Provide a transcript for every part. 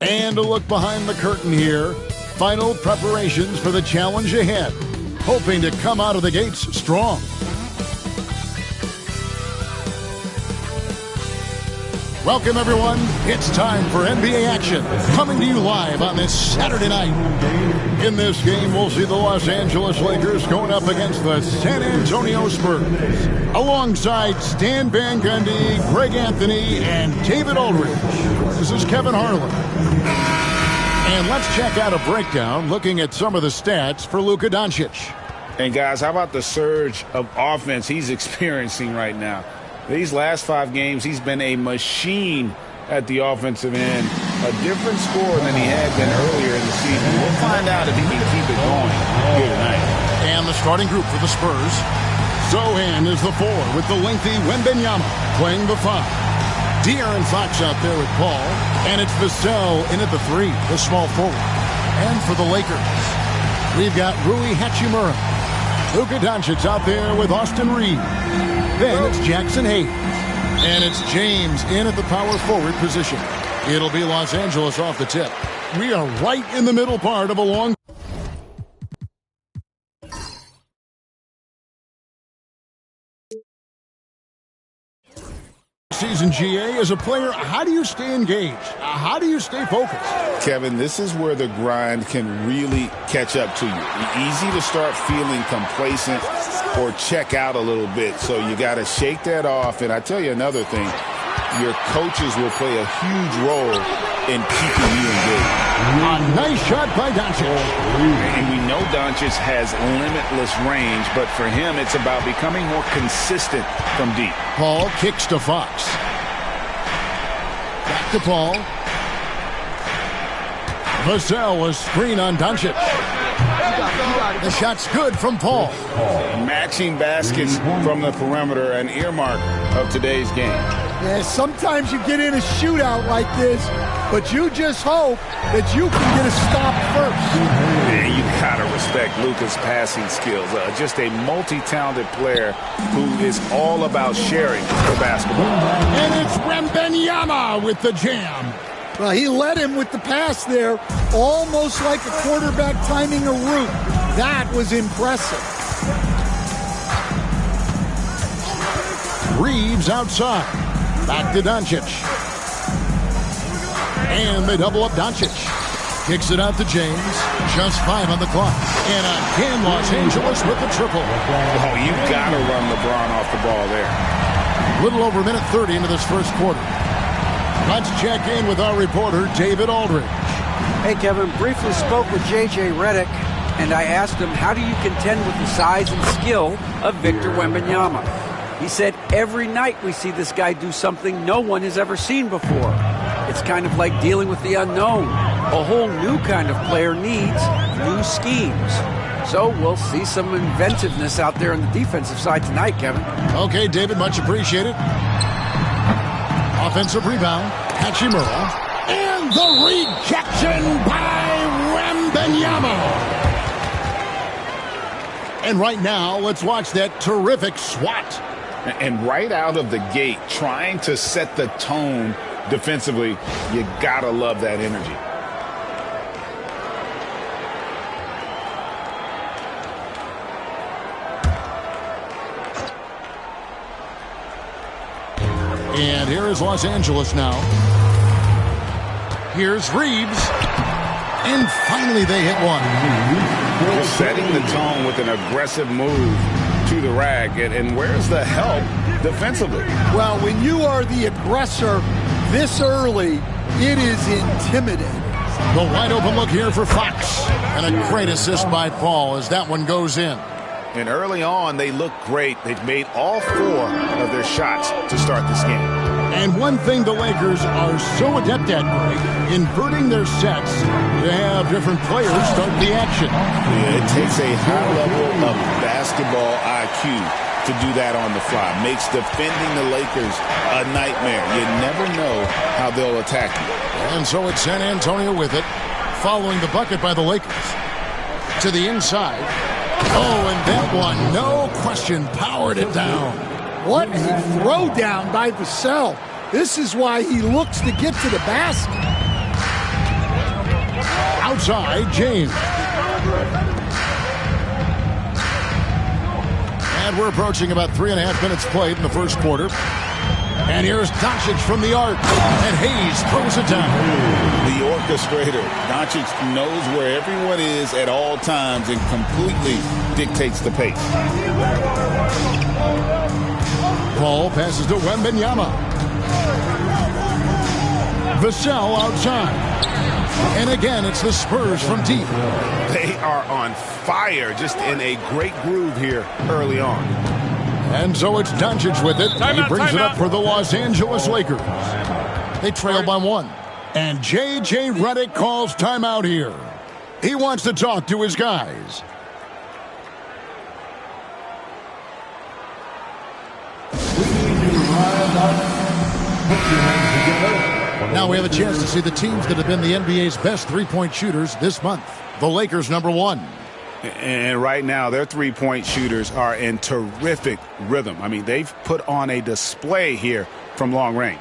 And a look behind the curtain here. Final preparations for the challenge ahead. Hoping to come out of the gates strong. Welcome, everyone. It's time for NBA action, coming to you live on this Saturday night. In this game, we'll see the Los Angeles Lakers going up against the San Antonio Spurs. Alongside Stan Van Gundy, Greg Anthony, and David Aldridge. This is Kevin Harlan. And let's check out a breakdown looking at some of the stats for Luka Doncic. And guys, how about the surge of offense he's experiencing right now? These last 5 games, he's been a machine at the offensive end. A different score than he had been earlier in the season. We'll find out if he can keep it going here tonight. And the starting group for the Spurs. Sohan is the 4 with the lengthy Wembanyama playing the 5. De'Aaron Fox out there with Paul. And it's Vassell in at the 3, the small forward. And for the Lakers, we've got Rui Hachimura. Luka Doncic out there with Austin Reeves. Then it's Jackson Hayes. And it's James in at the power forward position. It'll be Los Angeles off the tip. We are right in the middle part of a long season. GA, as a player, how do you stay engaged? How do you stay focused? Kevin, this is where the grind can really catch up to you. Easy to start feeling complacent or check out a little bit. So you got to shake that off. And I tell you another thing, your coaches will play a huge role in keeping you engaged. A nice shot by Doncic. And we know Doncic has limitless range, but for him, it's about becoming more consistent from deep. Paul kicks to Fox. Back to Paul. Vassell was screen on Doncic. The shot's good from Paul. Matching baskets from the perimeter, an earmark of today's game. Yeah, sometimes you get in a shootout like this, but you just hope that you can get a stop first. Man, you gotta respect Luka's passing skills. Just a multi-talented player who is all about sharing the basketball. And it's Wembanyama with the jam. Well, he led him with the pass there, almost like a quarterback timing a route. That was impressive. Reeves outside. Back to Doncic. And they double up Doncic. Kicks it out to James. Just 5 on the clock. And again, Los Angeles with the triple. Oh, you've got to run LeBron off the ball there. Little over a minute 30 into this first quarter. Let's check in with our reporter, David Aldridge. Hey, Kevin, briefly spoke with J.J. Redick, and I asked him, how do you contend with the size and skill of Victor Wembanyama? He said, every night we see this guy do something no one has ever seen before. It's kind of like dealing with the unknown. A whole new kind of player needs new schemes. So we'll see some inventiveness out there on the defensive side tonight, Kevin. Okay, David, much appreciated. Offensive rebound, Hachimura. And the rejection by Wembanyama. And right now, let's watch that terrific swat. And right out of the gate, trying to set the tone defensively, you gotta love that energy. And here is Los Angeles now. Here's Reeves. And finally they hit one. Just setting the tone with an aggressive move to the rack. And where's the help defensively? Well, when you are the aggressor this early, it is intimidating. The wide open look here for Fox. And a great assist by Paul as that one goes in. And early on, they look great. They've made all 4 of their shots to start this game. And one thing the Lakers are so adept at, Greg, inverting their sets to have different players start the action. Yeah, it takes a high level of basketball IQ to do that on the fly. Makes defending the Lakers a nightmare. You never know how they'll attack you. And so it's San Antonio with it, following the bucket by the Lakers. To the inside. Oh, and that one, no question, powered it down. What a throwdown by Vassell. This is why he looks to get to the basket. Outside, James. And we're approaching about 3.5 minutes played in the first quarter. And here's Doncic from the arc. And Hayes throws it down. The orchestrator. Doncic knows where everyone is at all times and completely dictates the pace. Paul passes to Wembanyama. Vassell outside. And again, it's the Spurs from deep. They are on fire, just in a great groove here early on. And so it's Doncic with it. He brings it up for the Los Angeles Lakers. They trail by 1. And J.J. Redick calls timeout here. He wants to talk to his guys. Now we have a chance to see the teams that have been the NBA's best three-point shooters this month. The Lakers, number 1. And right now, their three-point shooters are in terrific rhythm. I mean, they've put on a display here from long range.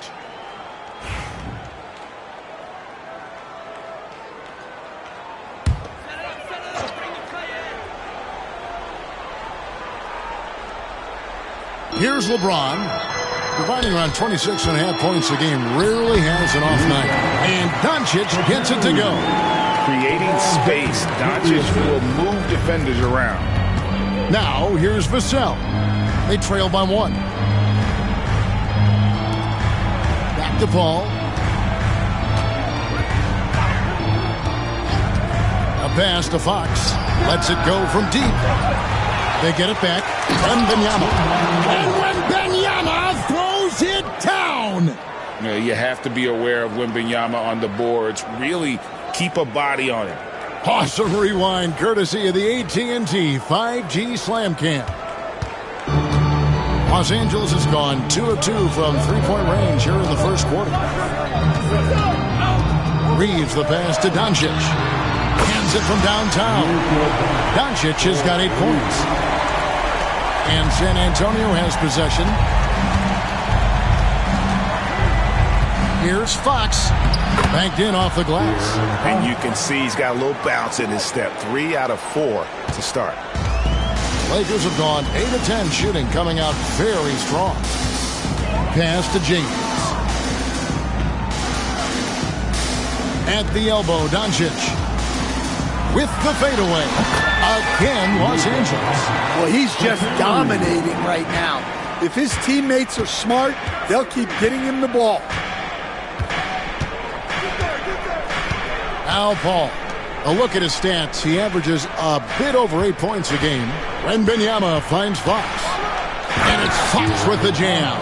Here's LeBron, providing around 26.5 points a game, rarely has an off night. And Doncic gets it to go. Creating space, Doncic will move defenders around. Now, here's Vassell. They trail by 1. Back to Paul. A pass to Fox. Lets it go from deep. They get it back. Wembanyama. And Wembanyama throws it down. You know, you have to be aware of Wembanyama on the boards. Really keep a body on it. Awesome rewind courtesy of the AT&T 5G Slam Cam. Los Angeles has gone 2 of 2 from three-point range here in the first quarter. Reeves the pass to Doncic. Hands it from downtown. Doncic has got 8 points. And San Antonio has possession. Here's Fox. Banked in off the glass. And you can see he's got a little bounce in his step. 3 out of 4 to start. Lakers have gone 8 of 10 shooting, coming out very strong. Pass to James. At the elbow, Doncic. With the fadeaway. Again, Los Angeles. Well, he's just dominating right now. If his teammates are smart, they'll keep getting him the ball. Now Paul. A look at his stats. He averages a bit over 8 points a game. Wembanyama finds Fox. And it's Fox with the jam.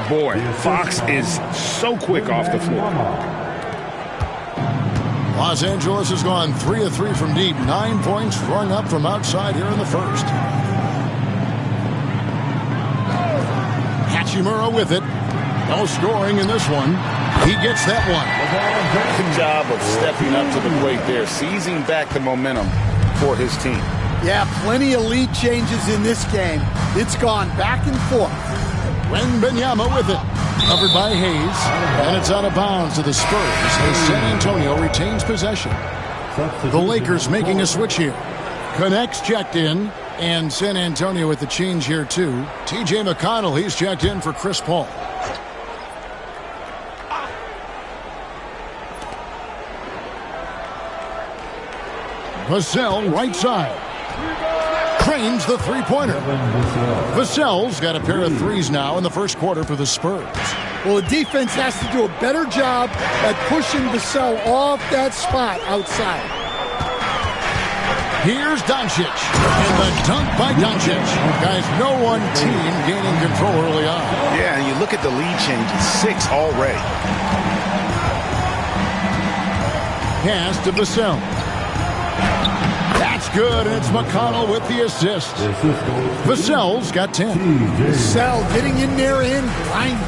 Boy, Fox is so quick off the floor. Los Angeles has gone 3 of 3 from deep. 9 points rung up from outside here in the first. Hachimura with it. No scoring in this one. He gets that one. Good job of stepping up to the plate there, seizing back the momentum for his team. Yeah, plenty of lead changes in this game. It's gone back and forth. Wembanyama with it. Covered by Hayes. And it's out of bounds to the Spurs as San Antonio retains possession. The Lakers making a switch here. Connects checked in. And San Antonio with the change here too. T.J. McConnell, he's checked in for Chris Paul. Vassell, right side. Cranes the three-pointer. Vassell's got a pair of threes now in the first quarter for the Spurs. Well, the defense has to do a better job at pushing Vassell off that spot outside. Here's Doncic. And the dunk by Doncic. Guys, no one team gaining control early on. Yeah, and you look at the lead change. It's 6 already. Pass to Vassell. That's good, and it's McConnell with the assist. Vassell's got 10. Vassell getting in there and grinding.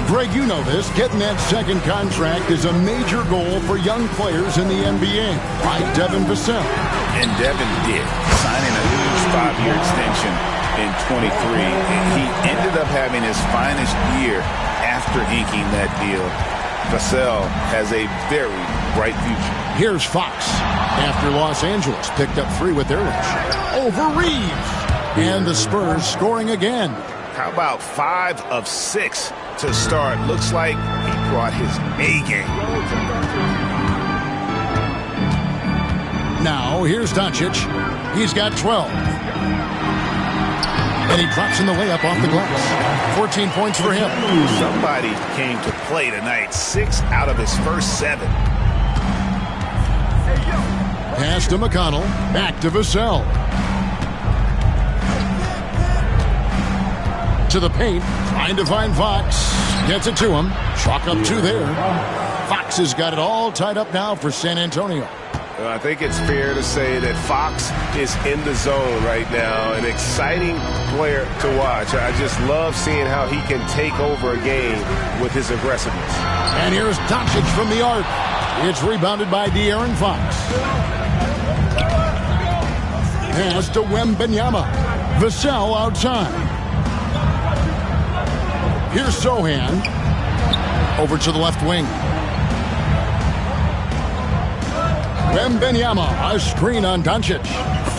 Greg, you know this. Getting that second contract is a major goal for young players in the NBA, like Devin Vassell. And Devin did, signing a huge 5-year extension in 23. And he ended up having his finest year after inking that deal. Vassell has a very, bright future. Here's Fox. After Los Angeles picked up 3 with their lunch. Over Reeves. And the Spurs scoring again. How about 5 of 6 to start? Looks like he brought his A game. Now, here's Doncic. He's got 12. And he drops in the layup off the glass. 14 points for him. Somebody came to play tonight. 6 out of his first 7. Pass to McConnell. Back to Vassell. To the paint. Trying to find Fox. Gets it to him. Chalk up 2 there. Fox has got it all tied up now for San Antonio. I think it's fair to say that Fox is in the zone right now. An exciting player to watch. I just love seeing how he can take over a game with his aggressiveness. And here's Doncic from the arc. It's rebounded by De'Aaron Fox. Pass to Wembanyama. Vassell outside. Here's Sohan. Over to the left wing. Wembanyama, a screen on Doncic.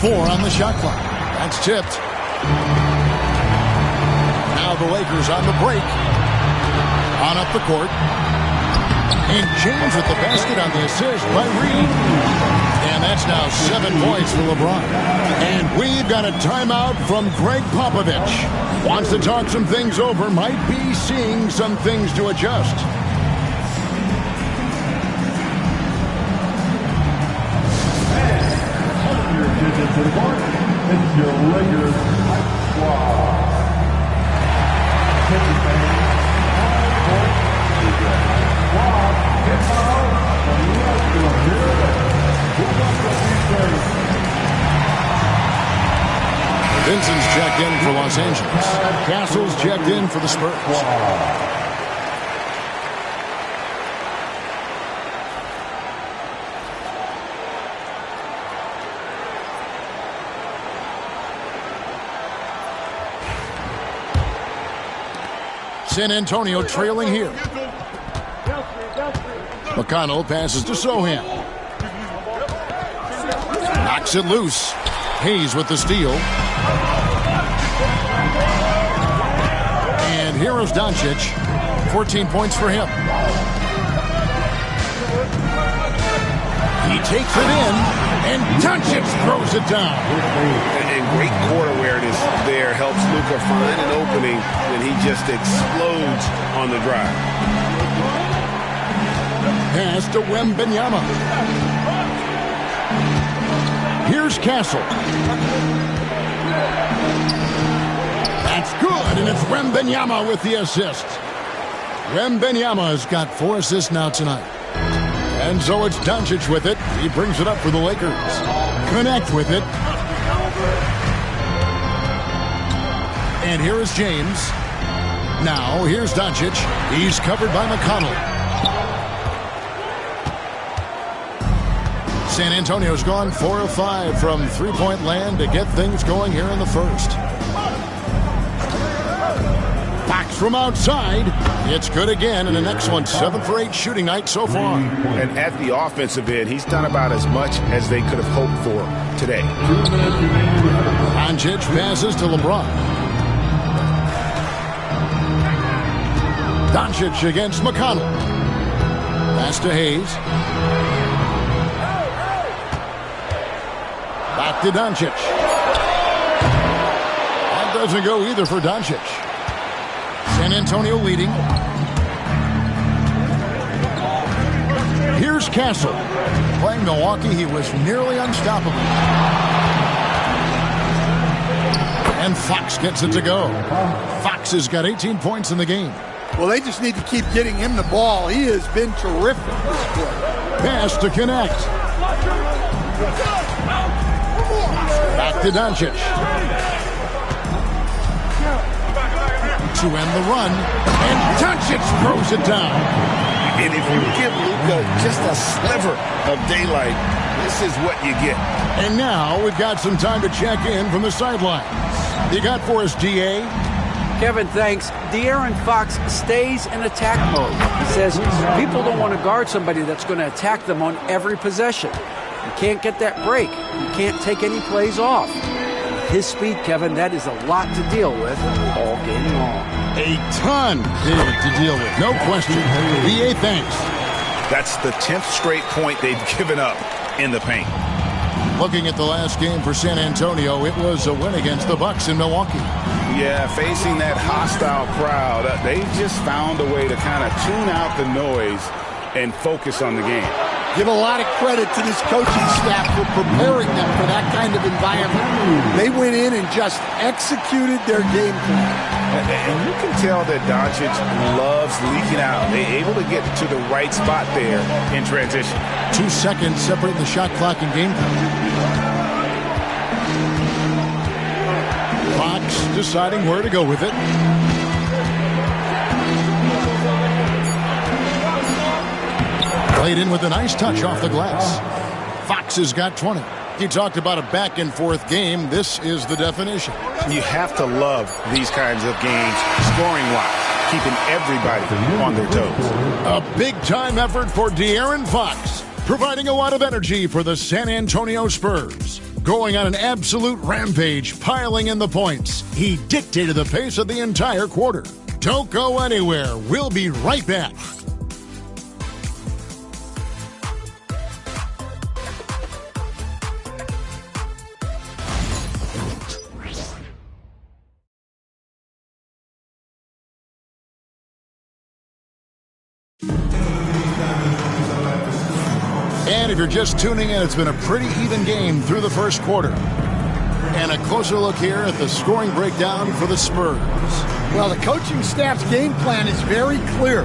4 on the shot clock. That's tipped. Now the Lakers on the break. On up the court. And James with the basket on the assist by Reed. And that's now 7 points for LeBron. And we've got a timeout from Greg Popovich. Wants to talk some things over. Might be seeing some things to adjust. To the court, it's your Lakers squad. Vincent's checked in for Los Angeles. Castle's checked in for the Spurs. San Antonio trailing here. McConnell passes to Sohan. Knocks it loose. Hayes with the steal. And here's Doncic. 14 points for him. He takes it in, and Doncic throws it down. And great court awareness there helps Luka find an opening when he just explodes on the drive. Pass to Wembanyama. Here's Castle. That's good, and it's Wembanyama with the assist. Wembanyama has got 4 assists now tonight. And so it's Doncic with it. He brings it up for the Lakers. Connect with it. And here is James. Now, here's Doncic. He's covered by McConnell. San Antonio's gone 4 of 5 from three-point land to get things going here in the first. Fox from outside. It's good again, and an excellent 7 for 8 shooting night so far. And at the offensive end, he's done about as much as they could have hoped for today. Doncic passes to LeBron. Doncic against McConnell. Pass to Hayes. Back to Doncic. That doesn't go either for Doncic. San Antonio leading. Here's Castle. Playing Milwaukee, he was nearly unstoppable. And Fox gets it to go. Fox has got 18 points in the game. Well, they just need to keep getting him the ball. He has been terrific this quarter. Pass to connect. Back to Doncic. To end the run. And Doncic throws it down. And if you give Luka just a sliver of daylight, this is what you get. And now we've got some time to check in from the sidelines. You got for us, DA? Kevin, thanks. De'Aaron Fox stays in attack mode. He says people don't want to guard somebody that's going to attack them on every possession. You can't get that break. You can't take any plays off. With his speed, Kevin, that is a lot to deal with all game long. A ton to deal with, no question. BA, thanks. That's the 10th straight point they've given up in the paint. Looking at the last game for San Antonio, it was a win against the Bucks in Milwaukee. Yeah, facing that hostile crowd, they just found a way to kind of tune out the noise and focus on the game. Give a lot of credit to this coaching staff for preparing them for that kind of environment. They went in and just executed their game plan. And you can tell that Doncic loves leaking out. They're able to get to the right spot there in transition. 2 seconds separating the shot clock and game time. Fox deciding where to go with it. Played in with a nice touch off the glass. Fox has got 20. You talked about a back-and-forth game. This is the definition. You have to love these kinds of games, scoring-wise, keeping everybody on their toes. A big-time effort for De'Aaron Fox, providing a lot of energy for the San Antonio Spurs. Going on an absolute rampage, piling in the points. He dictated the pace of the entire quarter. Don't go anywhere. We'll be right back. And if you're just tuning in, it's been a pretty even game through the first quarter. And a closer look here at the scoring breakdown for the Spurs. Well, the coaching staff's game plan is very clear.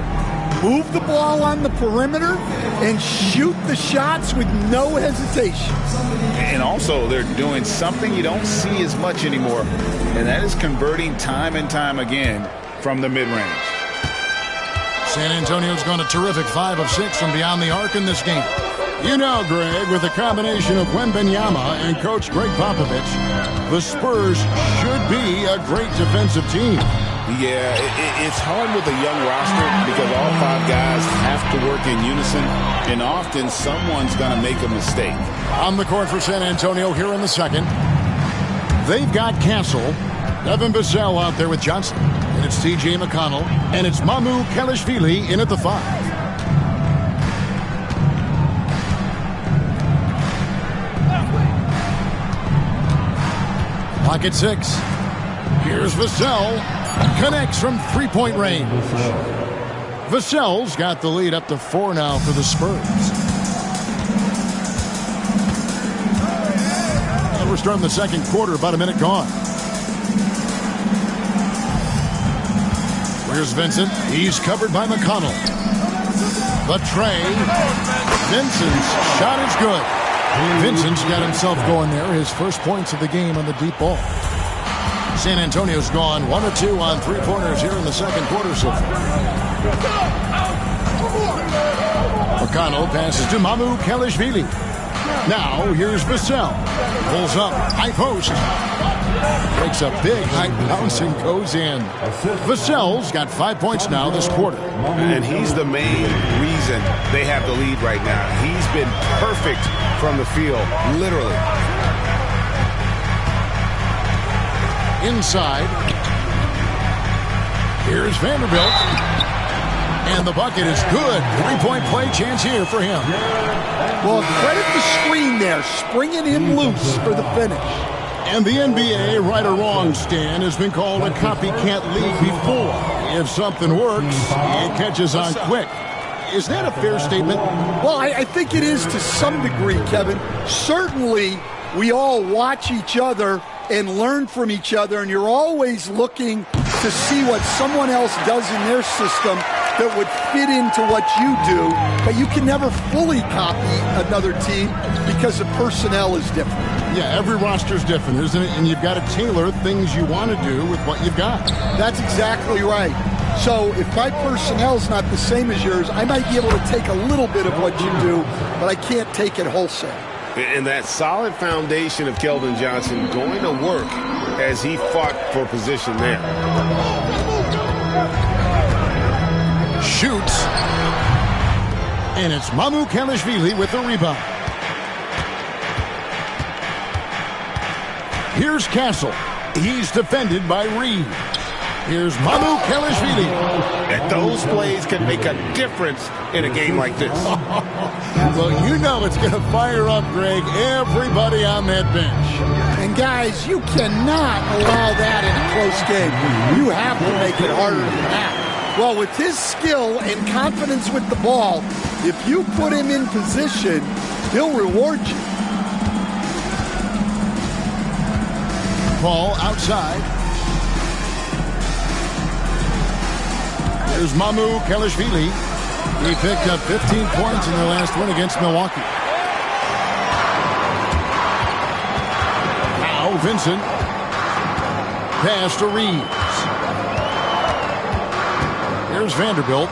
Move the ball on the perimeter and shoot the shots with no hesitation. And also, they're doing something you don't see as much anymore, and that is converting time and time again from the mid-range. San Antonio's gone a terrific 5 of 6 from beyond the arc in this game. You know, Greg, with the combination of Wembanyama and Coach Greg Popovich, the Spurs should be a great defensive team. Yeah, it's hard with a young roster because all 5 guys have to work in unison, and often someone's going to make a mistake. On the court for San Antonio here in the second. They've got Castle, Devin Vassell out there with Johnson, and it's T.J. McConnell, and it's Mamu Kelishvili in at the 5. Clock at 6. Here's Vassell. Connects from three-point range. Vassell's got the lead up to 4 now for the Spurs. And we're starting the second quarter, about a minute gone. Here's Vincent. He's covered by McConnell. The tray. Vincent's shot is good. Vincent's got himself going there. His first points of the game on the deep ball. San Antonio's gone 1 of 2 on 3-pointers here in the second quarter so far. McConnell passes to Mamu Kelishvili. Now here's Vassell. Pulls up. High post. Breaks a big high bounce and goes in. Vassell's got 5 points now this quarter. And he's the main reason they have the lead right now. He's been perfect from the field, literally. Inside. Here's Vanderbilt. And the bucket is good. 3-point play chance here for him. Well, credit the screen there, springing him loose for the finish. And the NBA, right or wrong, Stan, has been called a copycat league before. If something works, it catches on quick. Is that a fair statement? Well, I think it is to some degree, Kevin. Certainly, we all watch each other and learn from each other, and you're always looking to see what someone else does in their system that would fit into what you do, but you can never fully copy another team because the personnel is different. Yeah, every roster's different, isn't it? And you've got to tailor things you want to do with what you've got. That's exactly right. So if my personnel's not the same as yours, I might be able to take a little bit of what you do, but I can't take it wholesale. And that solid foundation of Keldon Johnson going to work as he fought for position there. Shoots. And it's Mamukelashvili with the rebound. Here's Castle. He's defended by Reed. Here's Mamukelashvili. And those plays can make a difference in a game like this. Well, you know it's going to fire up, Greg, everybody on that bench. And guys, you cannot allow that in a close game. You have to make it harder than that. Well, with his skill and confidence with the ball, if you put him in position, he'll reward you. Ball outside. Here's Mamukelashvili. He picked up 15 points in their last win against Milwaukee. Now Vincent. Pass to Reeves. Here's Vanderbilt.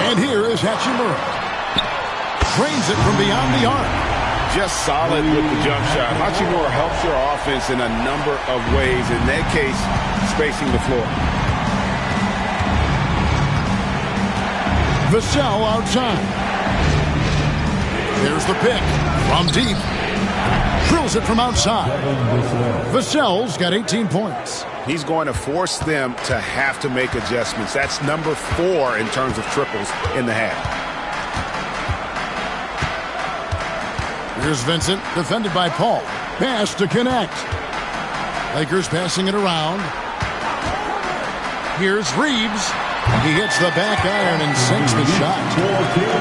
And here is Hachimura. Drains it from beyond the arc. Just solid with the jump shot. Hachimura helps your offense in a number of ways. In that case, spacing the floor. Vassell outside. There's the pick from deep. Drills it from outside. Vassell's got 18 points. He's going to force them to have to make adjustments. That's number 4 in terms of triples in the half. Here's Vincent, defended by Paul. Pass to connect. Lakers passing it around. Here's Reeves. He hits the back iron and sinks the shot.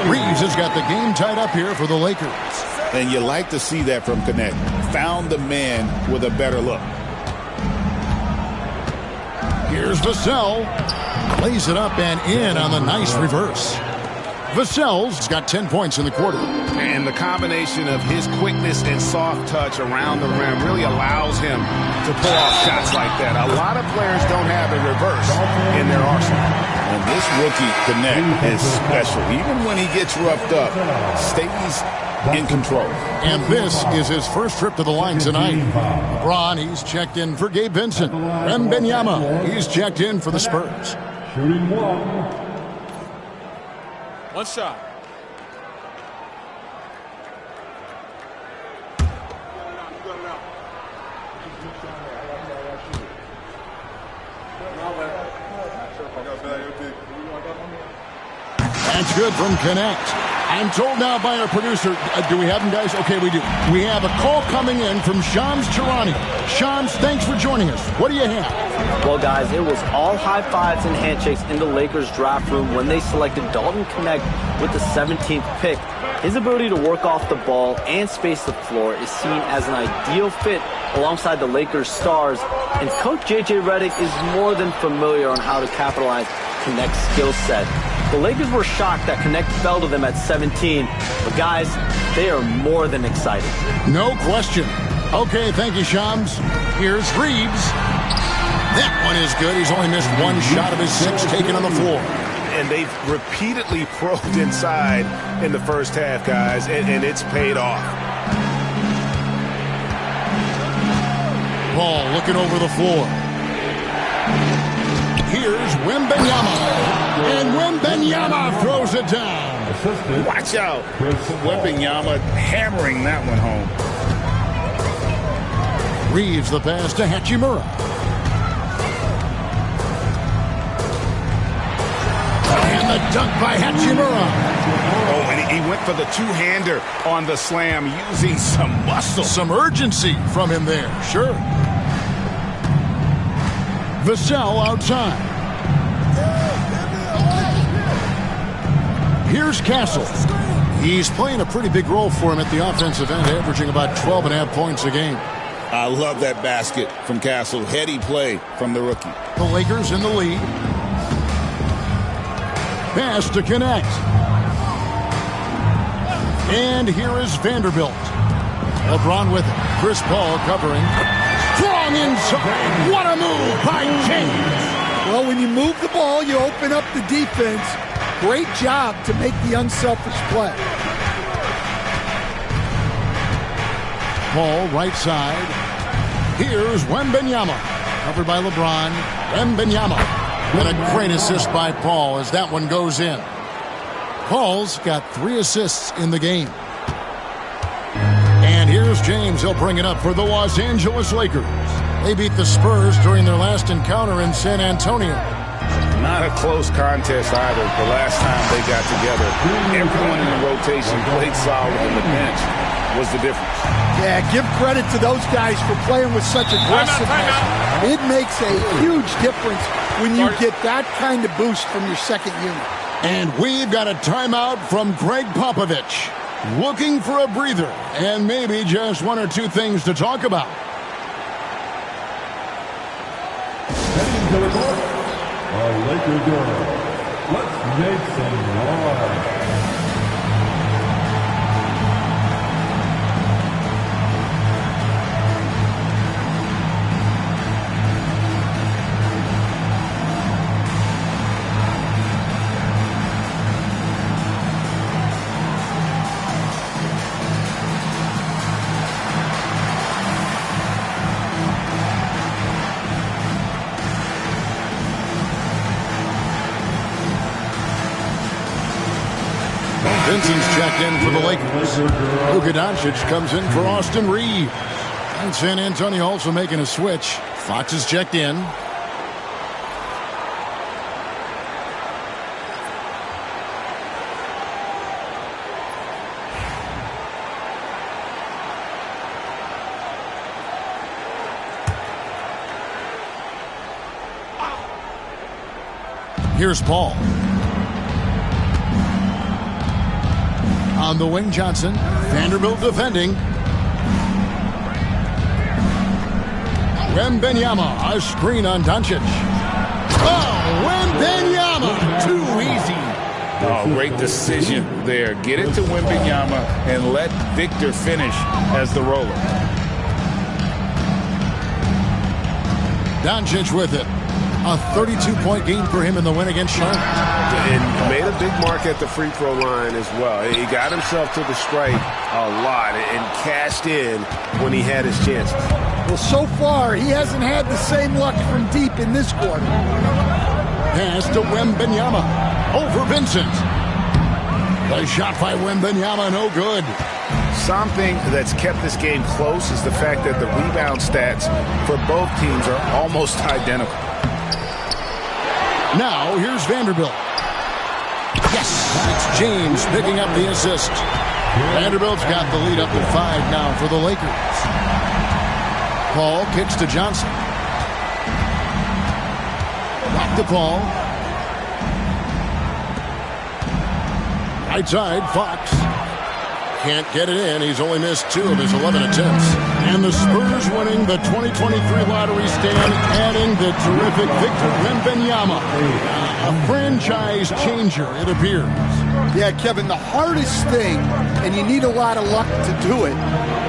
Reeves has got the game tied up here for the Lakers. And you like to see that from Connect. Found the man with a better look. Here's Vassell. Lays it up and in on the nice reverse. Vassell's got 10 points in the quarter. And the combination of his quickness and soft touch around the rim really allows him to pull off shots like that. A lot of players don't have a reverse in their arsenal. And this rookie Connect is special. Even when he gets roughed up, stays in control. And this is his first trip to the line tonight. LeBron, he's checked in for Gabe Vincent. Wembanyama, he's checked in for the Spurs. Shooting one. One shot. That's good from Connect. I'm told now by our producer, do we have him, guys? Okay, we do. We have a call coming in from Shams Charania. Shams, thanks for joining us. What do you have? Well, guys, it was all high fives and handshakes in the Lakers draft room when they selected Dalton Connect with the 17th pick. His ability to work off the ball and space the floor is seen as an ideal fit alongside the Lakers stars, and Coach J.J. Redick is more than familiar on how to capitalize Connect's skill set. The Lakers were shocked that Connect fell to them at 17, but guys, they are more than excited. No question. Okay, thank you, Shams. Here's Reeves. That one is good. He's only missed one shot of his 6 taken on the floor. And they've repeatedly probed inside in the first half, guys, and it's paid off. Ball looking over the floor. Here's Wembanyama. And Wembanyama throws it down. Watch out. Wembanyama hammering that one home. Reeves the pass to Hachimura. And the dunk by Hachimura. Oh, and he went for the two-hander on the slam using some muscle. Some urgency from him there, sure. Vassell outside. Here's Castle. He's playing a pretty big role for him at the offensive end, averaging about 12.5 points a game. I love that basket from Castle. Heady play from the rookie. The Lakers in the lead. Pass to Connect. And here is Vanderbilt. LeBron with it. Chris Paul covering. Strong inside. What a move by James. Well, when you move the ball, you open up the defense. Great job to make the unselfish play. Paul right side. Here's Wembanyama. Covered by LeBron. Wembanyama. And a great assist by Paul as that one goes in. Paul's got 3 assists in the game. And here's James. He'll bring it up for the Los Angeles Lakers. They beat the Spurs during their last encounter in San Antonio. Not a close contest either. The last time they got together, everyone in the rotation played solid, and the bench was the difference. Yeah, give credit to those guys for playing with such aggressiveness. It makes a huge difference when you get that kind of boost from your second unit. And we've got a timeout from Greg Popovich. Looking for a breather and maybe just 1 or 2 things to talk about. Heading to the court, a Laker girl. Let's make some noise. Vincent's checked in for the Lakers. Luka Doncic comes in for Austin Reeves. And San Antonio also making a switch. Fox is checked in. Here's Paul. On the wing, Johnson. Vanderbilt defending. Wembanyama, a screen on Doncic. Oh, Wembanyama, too easy. Oh, great decision there. Get it to Wembanyama and let Victor finish as the roller. Doncic with it. A 32-point game for him in the win against Charlotte. And made a big mark at the free throw line as well. He got himself to the strike a lot and cashed in when he had his chances. Well, so far, he hasn't had the same luck from deep in this quarter. Pass to Wembanyama. Over Vincent. The shot by Wembanyama, no good. Something that's kept this game close is the fact that the rebound stats for both teams are almost identical. Now, here's Vanderbilt. Yes, it's James picking up the assist. Vanderbilt's got the lead up to 5 now for the Lakers. Paul kicks to Johnson. Back to Paul. Right side, Fox. Can't get it in. He's only missed 2 of his 11 attempts. And the Spurs winning the 2023 lottery stand, adding the terrific Victor Wembanyama. A franchise changer, it appears. Yeah, Kevin, the hardest thing, and you need a lot of luck to do it,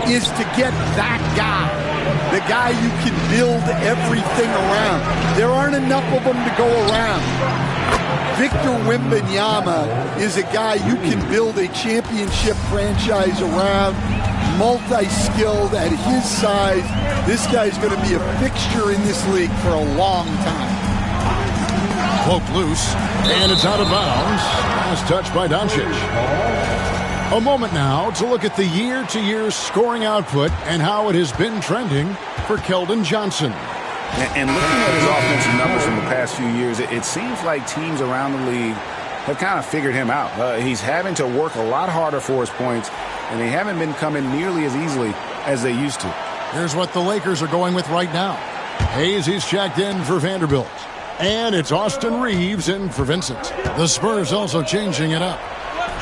is to get that guy. The guy you can build everything around. There aren't enough of them to go around. Victor Wembanyama is a guy you can build a championship franchise around, multi-skilled at his size. This guy's going to be a fixture in this league for a long time. Poked loose, and it's out of bounds. Last touch by Doncic. A moment now to look at the year-to-year scoring output and how it has been trending for Keldon Johnson. And looking at his offensive numbers from the past few years, it seems like teams around the league have kind of figured him out. He's having to work a lot harder for his points, and they haven't been coming nearly as easily as they used to. Here's what the Lakers are going with right now. Hayes, he's checked in for Vanderbilt. And it's Austin Reeves in for Vincent. The Spurs also changing it up.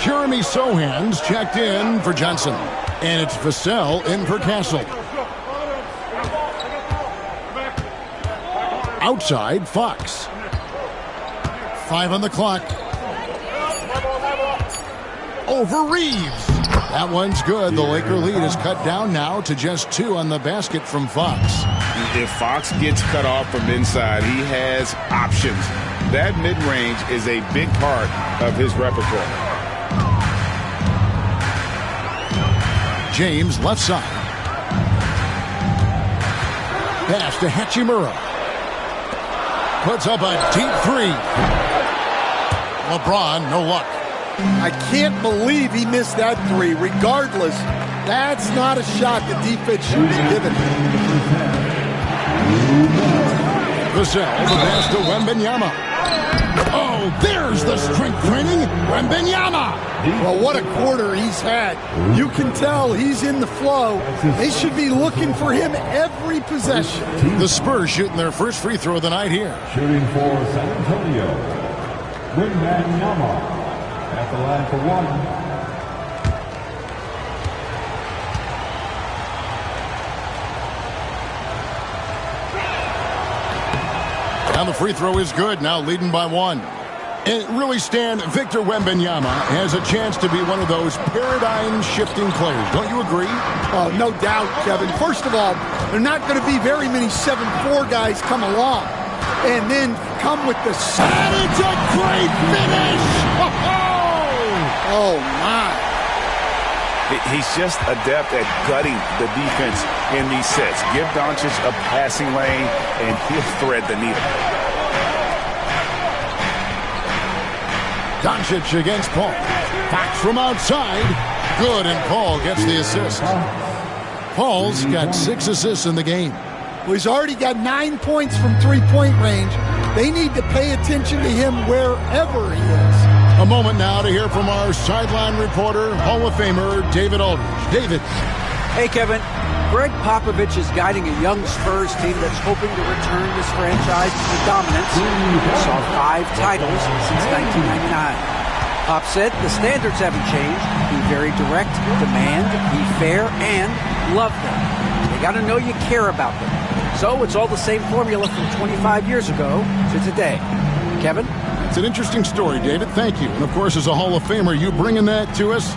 Jeremy Sohan's checked in for Johnson. And it's Vassell in for Castle. Outside, Fox. 5 on the clock. Over Reeves. That one's good. The Laker lead is cut down now to just 2 on the basket from Fox. If Fox gets cut off from inside, he has options. That mid-range is a big part of his repertoire. James left side. Pass to Hachimura. Puts up a deep three. LeBron, no luck. I can't believe he missed that three. Regardless, that's not a shot the defense should be giving him. Vassell, the pass to Wembanyama. Oh, there's the strength training. Wembanyama. Well, what a quarter he's had. You can tell he's in the flow. They should be looking for him every possession. The Spurs shooting their first free throw of the night here. Shooting for San Antonio, Wembanyama at the line for one. Now the free throw is good, now leading by one. And really, Stan, Victor Wembanyama has a chance to be one of those paradigm-shifting players. Don't you agree? Oh, no doubt, Kevin. First of all, there are not going to be very many 7'4" guys come along and then come with the... And it's a great finish! Oh, my. He's just adept at gutting the defense in these sets. Give Doncic a passing lane, and he'll thread the needle. Doncic against Paul. Back from outside. Good, and Paul gets the assist. Paul's got 6 assists in the game. Well, he's already got 9 points from three-point range. They need to pay attention to him wherever he is. A moment now to hear from our sideline reporter, Hall of Famer David Aldridge. David. Hey, Kevin. Greg Popovich is guiding a young Spurs team that's hoping to return this franchise to dominance. It saw 5 titles since 1999. Pop said the standards haven't changed. Be very direct, demand, be fair, and love them. They got to know you care about them. So it's all the same formula from 25 years ago to today. Kevin? It's an interesting story, David. Thank you. And, of course, as a Hall of Famer, you bringing that to us?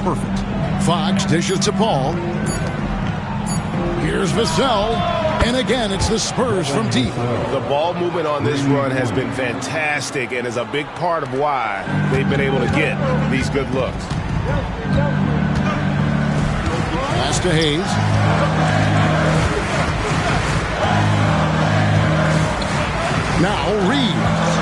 Perfect. Fox dishes to Paul. Here's Vassell. And again, it's the Spurs from deep. The ball movement on this run has been fantastic and is a big part of why they've been able to get these good looks. Pass to Hayes. Now Reeves.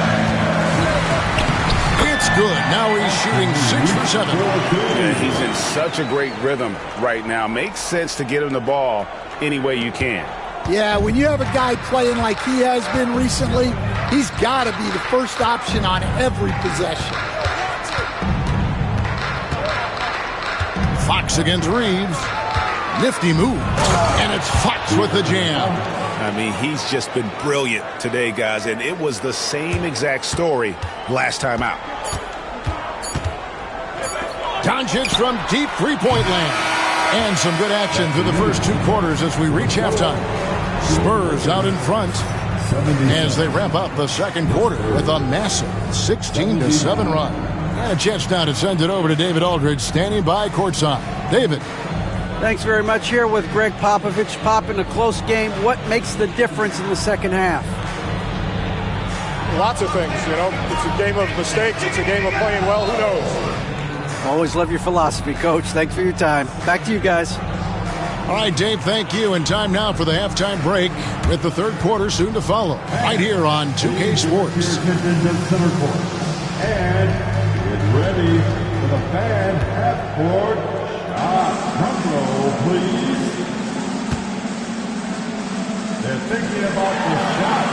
It's good. Now he's shooting 6 for 7. Yeah, he's in such a great rhythm right now. Makes sense to get him the ball any way you can. Yeah, when you have a guy playing like he has been recently, he's got to be the first option on every possession. Fox against Reeves. Nifty move. And it's Fox with the jam. I mean, he's just been brilliant today, guys, and it was the same exact story last time out. Doncic from deep three-point land. And some good action through the first 2 quarters as we reach halftime. Spurs out in front as they wrap up the second quarter with a massive 16-7 run. And a chance now to send it over to David Aldridge, standing by courtside. David. Thanks very much. Here with Greg Popovich. Pop, in a close game, what makes the difference in the second half? Lots of things, you know. It's a game of mistakes. It's a game of playing well. Who knows? Always love your philosophy, Coach. Thanks for your time. Back to you guys. All right, Dave, thank you. And time now for the halftime break with the third quarter soon to follow. Right here on 2K Sports. And get ready for the fan half-court shot. Drum roll, please. They're thinking about the shot.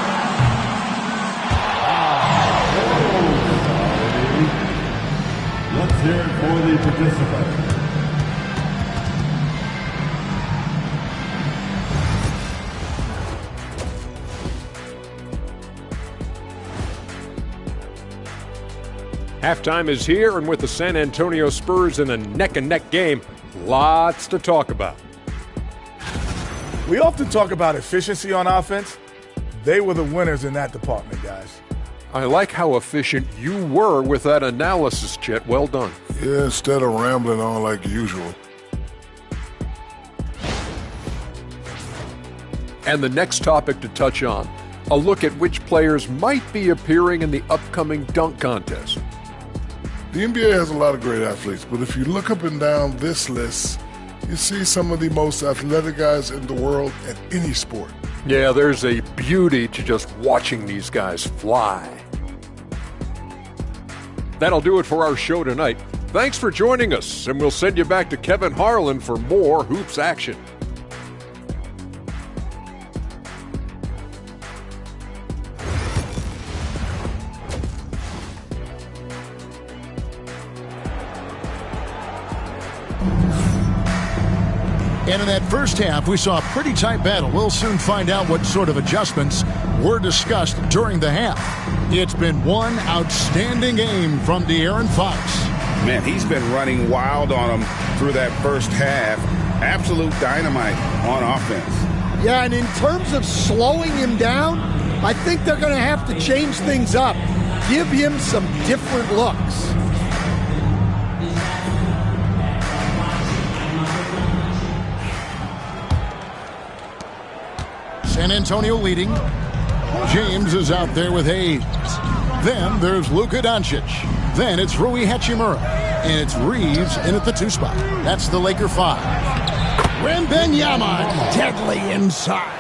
Let's hear it for the participants. Halftime is here, and with the San Antonio Spurs in a neck-and-neck game, lots to talk about. We often talk about efficiency on offense. They were the winners in that department, guys. I like how efficient you were with that analysis, Chet. Well done. Yeah, instead of rambling on like usual. And the next topic to touch on, a look at which players might be appearing in the upcoming dunk contest. The NBA has a lot of great athletes, but if you look up and down this list, you see some of the most athletic guys in the world at any sport. Yeah, there's a beauty to just watching these guys fly. That'll do it for our show tonight. Thanks for joining us, and we'll send you back to Kevin Harlan for more hoops action. And in that first half, we saw a pretty tight battle. We'll soon find out what sort of adjustments were discussed during the half. It's been one outstanding game from De'Aaron Fox. Man, he's been running wild on them through that first half. Absolute dynamite on offense. Yeah, and in terms of slowing him down, I think they're going to have to change things up. Give him some different looks. San Antonio leading. James is out there with Hayes. Then there's Luka Doncic. Then it's Rui Hachimura. And it's Reeves in at the 2 spot. That's the Laker 5. Wembanyama deadly inside.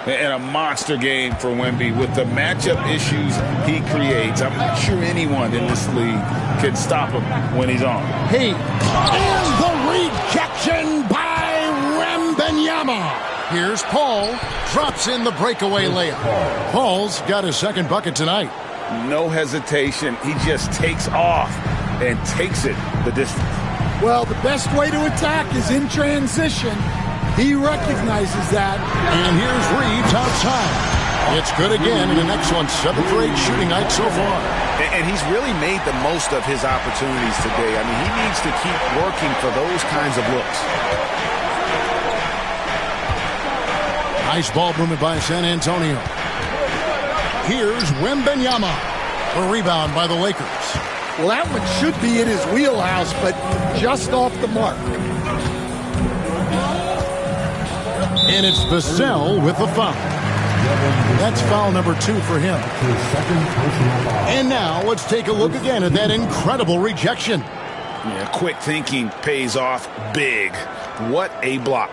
And a monster game for Wemby with the matchup issues he creates. I'm not sure anyone in this league can stop him when he's on. Hayes. And the rejection by Wembanyama. Here's Paul, drops in the breakaway layup. Paul's got his second bucket tonight. No hesitation. He just takes off and takes it the distance. Well, the best way to attack is in transition. He recognizes that. And here's Reeves outside. It's good again in an excellent 7 for 8 shooting night so far. And he's really made the most of his opportunities today. I mean, he needs to keep working for those kinds of looks. Nice ball movement by San Antonio. Here's Wembanyama. A rebound by the Lakers. Well, that one should be in his wheelhouse, but just off the mark. And it's Vassell with the foul. That's foul number 2 for him. And now let's take a look again at that incredible rejection. Yeah, quick thinking pays off big. What a block.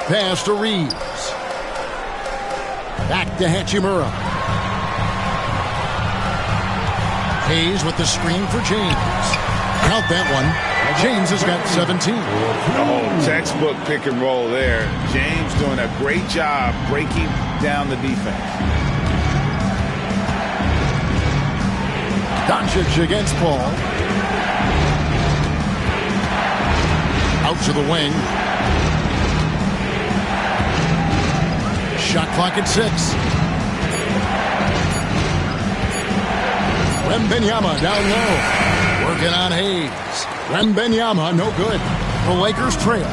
Pass to Reeves. Back to Hachimura. Hayes with the screen for James. Count that one. James has got 17. Oh, textbook pick and roll there. James doing a great job breaking down the defense. Doncic against Paul. Out to the wing. Shot clock at 6. Wembanyama down low. Working on Hayes. Wembanyama, no good. The Lakers trail.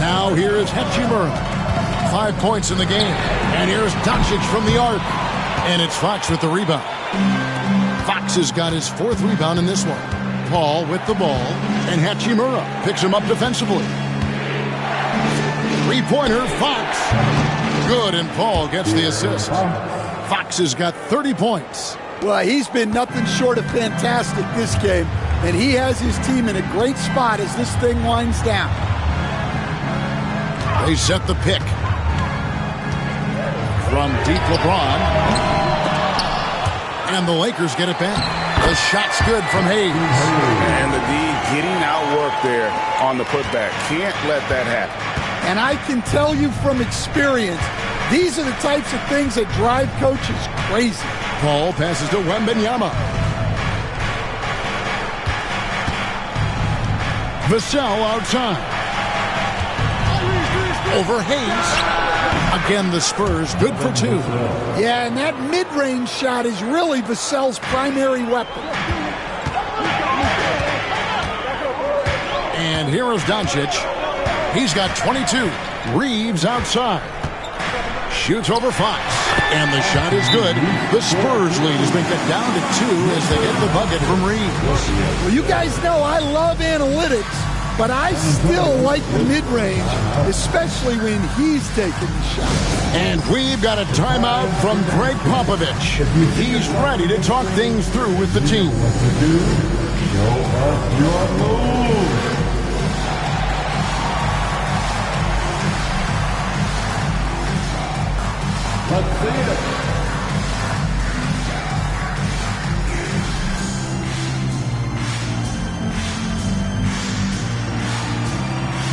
Now here is Hachimura. 5 points in the game. And here's Doncic from the arc. And it's Fox with the rebound. Fox has got his 4th rebound in this one. Paul with the ball. And Hachimura picks him up defensively. 3-pointer, Fox. Good, and Paul gets the assist. Fox has got 30 points. Well, he's been nothing short of fantastic this game, and he has his team in a great spot as this thing winds down. They set the pick. From deep LeBron. And the Lakers get it back. The shot's good from Hayes. And the D getting outworked there on the putback. Can't let that happen. And I can tell you from experience, these are the types of things that drive coaches crazy. Paul passes to Wembanyama. Vassell outside. Over Hayes. Again, the Spurs good for 2. Yeah, and that mid-range shot is really Vassell's primary weapon. And here is Doncic. He's got 22. Reeves outside. Shoots over Fox. And the shot is good. The Spurs lead has been cut down to 2 as they get the bucket from Reeves. Well, you guys know I love analytics. but I still like the mid-range, especially when he's taking the shot. And we've got a timeout from Greg Popovich. He's ready to talk things through with the team. Show us your move. Let's see it.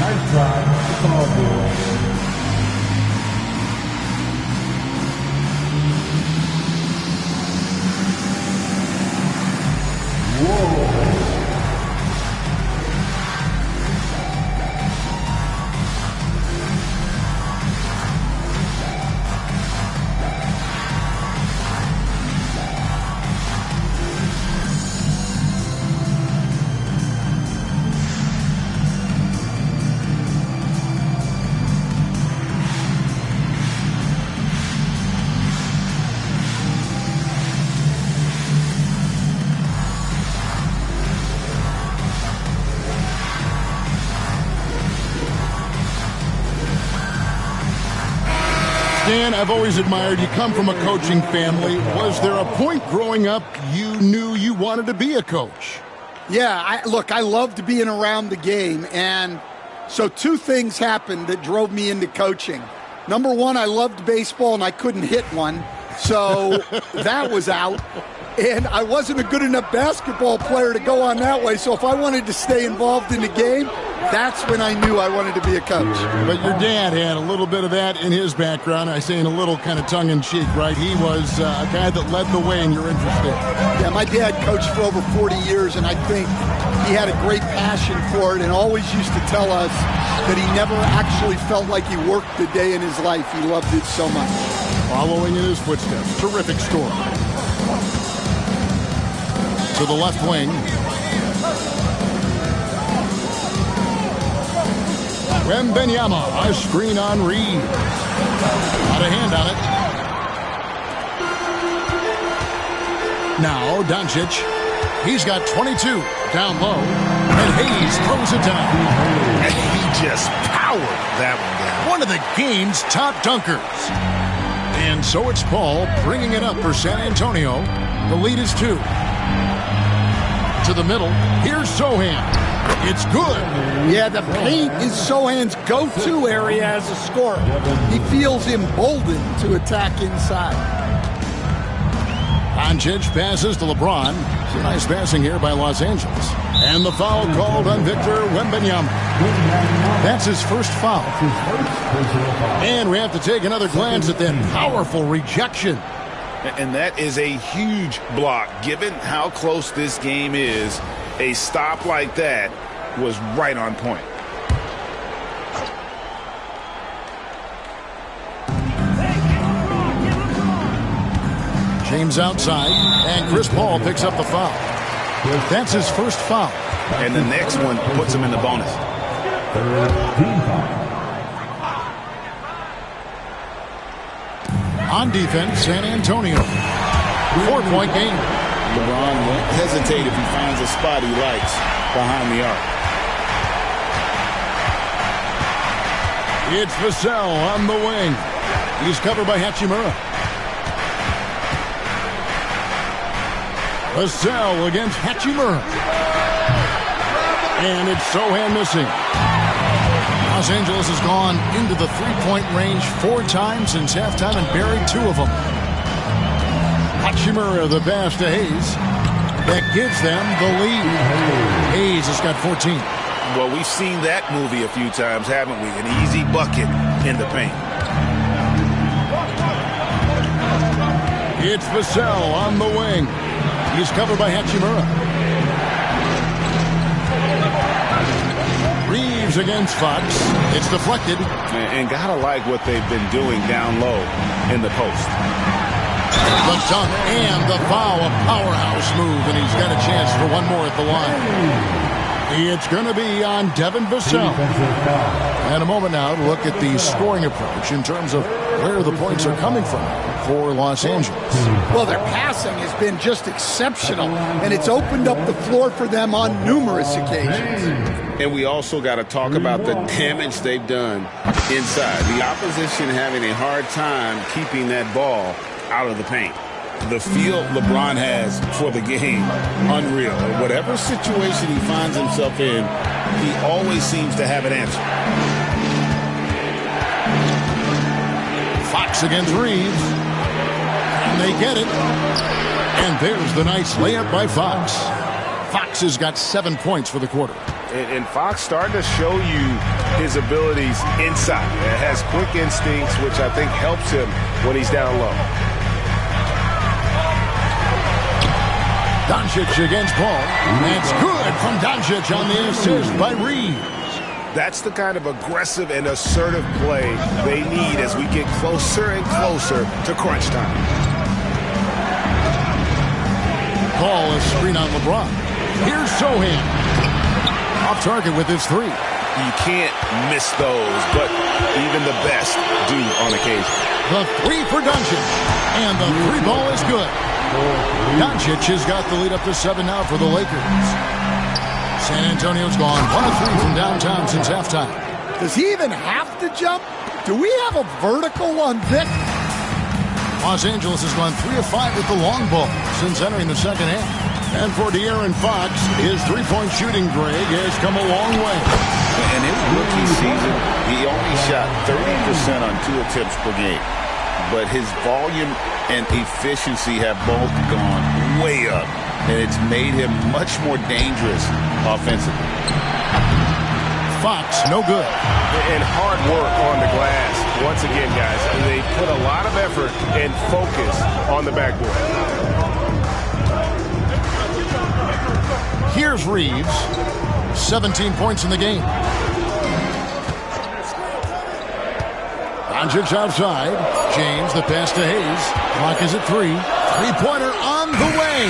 Nice try. It's all good. Whoa. Dan, I've always admired you. Come from a coaching family. Was there a point growing up you knew you wanted to be a coach? Yeah, I loved being around the game. And so two things happened that drove me into coaching. Number one, I loved baseball and I couldn't hit one. So that was out. And I wasn't a good enough basketball player to go on that way. So if I wanted to stay involved in the game, that's when I knew I wanted to be a coach. But your dad had a little bit of that in his background. I say in a little kind of tongue-in-cheek, right? He was a guy that led the way in your interest there. Yeah, my dad coached for over 40 years, and I think he had a great passion for it and always used to tell us that he never actually felt like he worked a day in his life. He loved it so much. Following in his footsteps, terrific story. To the left wing. Wembanyama, a screen on Reed. Not a hand on it. Now, Doncic. He's got 22 down low. And Hayes throws it down. And he just powered that one down. One of the game's top dunkers. And so it's Paul bringing it up for San Antonio. The lead is 2. To the middle. Here's Sohan. It's good. Yeah, the paint is Sohan's go-to area as a scorer. He feels emboldened to attack inside. Doncic passes to LeBron. Some nice passing here by Los Angeles. And the foul called on Victor Wembanyama. That's his first foul. And we have to take another glance at that powerful rejection. And that is a huge block. Given how close this game is, a stop like that was right on point. James outside, and Chris Paul picks up the foul. That's his first foul. And the next one puts him in the bonus. On defense, San Antonio. 4-point game. LeBron won't hesitate if he finds a spot he likes behind the arc. It's Vassell on the wing. He's covered by Hachimura. Vassell against Hachimura. And it's Sohan missing. Los Angeles has gone into the three-point range 4 times since halftime and buried 2 of them. Hachimura, the pass to Hayes. That gives them the lead. Hayes has got 14. Well, we've seen that movie a few times, haven't we? An easy bucket in the paint. It's Vassell on the wing. He's covered by Hachimura. Reeves against Fox. It's deflected. And gotta like what they've been doing down low in the post. The dunk and the foul, a powerhouse move, and he's got a chance for one more at the line. It's going to be on Devin Vassell. And a moment now to look at the scoring approach in terms of where the points are coming from for Los Angeles. Well, their passing has been just exceptional, and it's opened up the floor for them on numerous occasions. And we also got to talk about the damage they've done inside. The opposition having a hard time keeping that ball out of the paint. The feel LeBron has for the game, unreal. Whatever situation he finds himself in, he always seems to have an answer. Fox against Reeves. And they get it. And there's the nice layup by Fox. Fox has got 7 points for the quarter. And Fox starting to show you his abilities inside. It has quick instincts, which I think helps him when he's down low. Doncic against Paul. That's good from Doncic on the assist by Reeves. That's the kind of aggressive and assertive play they need as we get closer and closer to crunch time. Paul is screen on LeBron. Here's Sohan. Off target with his three. You can't miss those, but even the best do on occasion. The three for Doncic. And the three ball is good. Doncic has got the lead up to 7 now for the Lakers. San Antonio's gone 1 of 3 from downtown since halftime. Does he even have to jump? Do we have a vertical on Vic? Los Angeles has gone 3 of 5 with the long ball since entering the second half. And for De'Aaron Fox, his three-point shooting, Greg, has come a long way. In his rookie season, he only shot 30% on 2 attempts per game. But his volume and efficiency have both gone way up. And it's made him much more dangerous offensively. Fox, no good. And hard work on the glass. Once again, guys, they put a lot of effort and focus on the backboard. Here's Reeves. 17 points in the game. Doncic outside. James, the pass to Hayes. Clock is at 3. Three-pointer on the way.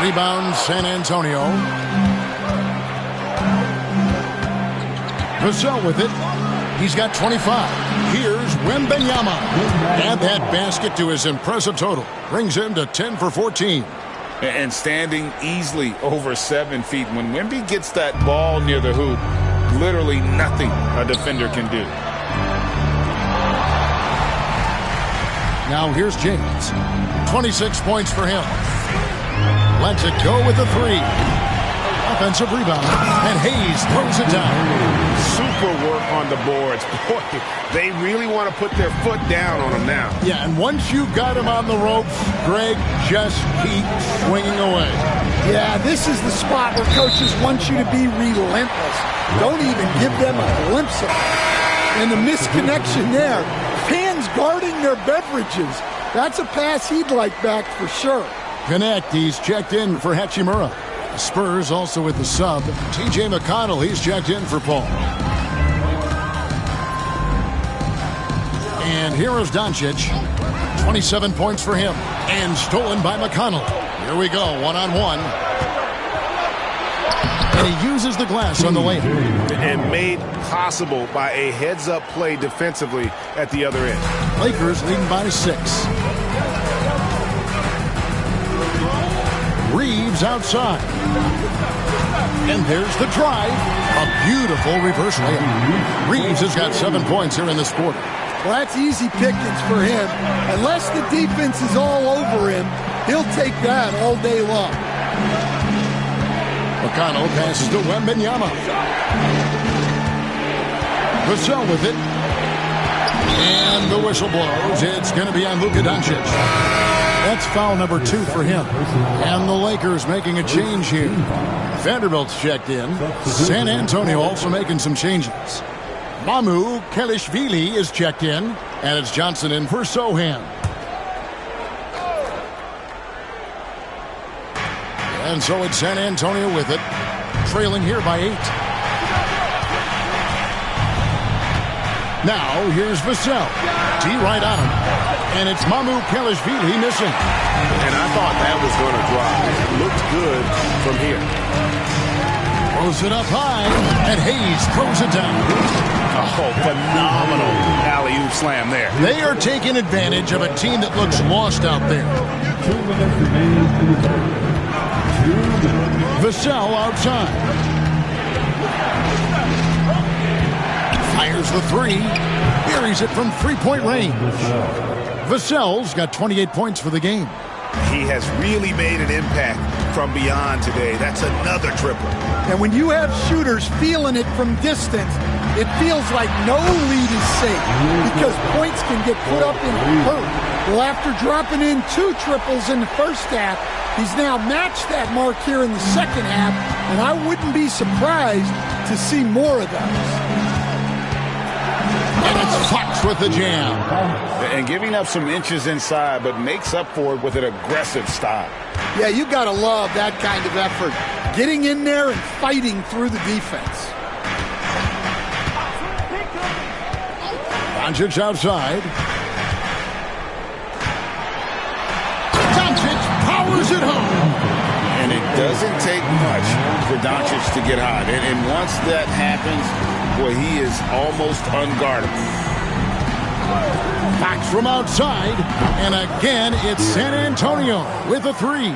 Rebound, San Antonio. Vassell with it. He's got 25. Here's Wembanyama. Add that basket to his impressive total. Brings him to 10 for 14. And standing easily over 7 feet. When Wemby gets that ball near the hoop, literally nothing a defender can do. Now here's James. 26 points for him. Lets it go with the three. Offensive rebound. And Hayes throws it down. Super work on the boards. Boy, they really want to put their foot down on him now. Yeah, and once you got him on the ropes, Greg, just keep swinging away. Yeah, this is the spot where coaches want you to be relentless. Don't even give them a glimpse of it. And the misconnection there. Fans guarding their beverages. That's a pass he'd like back for sure. Connect, he's checked in for Hachimura. The Spurs also with the sub. TJ McConnell, he's checked in for Paul. And here is Doncic. 27 points for him. And stolen by McConnell. Here we go, one-on-one. And he uses the glass on the layup. And made possible by a heads-up play defensively at the other end. Lakers leading by 6. Reeves outside. And there's the drive. A beautiful reverse layup. Reeves has got 7 points here in this quarter. Well, that's easy pickings for him. Unless the defense is all over him, he'll take that all day long. McConnell passes to Wembanyama. Vassell with it. And the whistle blows. It's going to be on Luka Doncic. That's foul number 2 for him. And the Lakers making a change here. Vanderbilt's checked in. San Antonio also making some changes. Mamu Kelishvili is checked in. And it's Johnson in for Sohan. And so it's San Antonio with it. Trailing here by 8. Now here's Vassell. D right on him. And it's Mamu Kelishvili missing. And I thought that was going to drop. It looked good from here. Throws it up high. And Hayes throws it down. Oh, phenomenal alley-oop slam there. They are taking advantage of a team that looks lost out there. 2 minutes remaining to the quarter. 2 minutes. Vassell outside. Fires the three. Buries it from three-point range. Vassell's got 28 points for the game. He has really made an impact from beyond today. That's another triple. And when you have shooters feeling it from distance, it feels like no lead is safe because points can get put up in a hurry. Well, after dropping in 2 triples in the first half, he's now matched that mark here in the second half, and I wouldn't be surprised to see more of those. And it's Fox with the jam. And giving up some inches inside, but makes up for it with an aggressive style. Yeah, you got to love that kind of effort. Getting in there and fighting through the defense. Doncic outside. Doncic powers it home. And it doesn't take much for Doncic to get hot. And once that happens, boy, he is almost unguardable. Fox from outside, and again it's San Antonio with a three.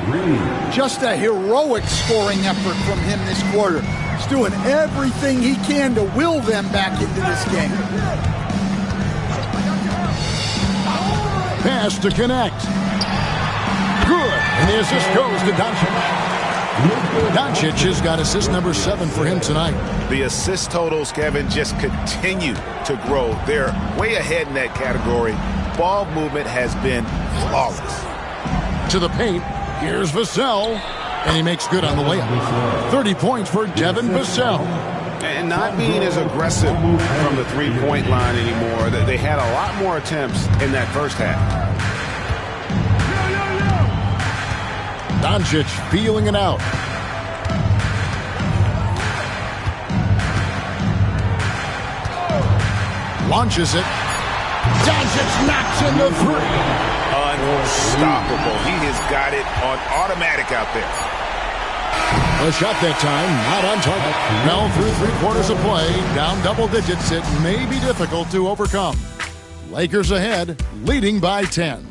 Just a heroic scoring effort from him this quarter. He's doing everything he can to will them back into this game. Pass to connect. Good, and the assist goes to Doncic. Doncic has got assist number 7 for him tonight. The assist totals, Kevin, just continue to grow. They're way ahead in that category. Ball movement has been flawless. To the paint, here's Vassell, and he makes good on the layup. 30 points for Devin Vassell. And not being as aggressive from the three-point line anymore. They had a lot more attempts in that first half. Doncic feeling it out. Launches it. Doncic knocks in the three. Unstoppable. He has got it on automatic out there. A shot that time, not on target. Now through 3 quarters of play, down double digits. It may be difficult to overcome. Lakers ahead, leading by 10.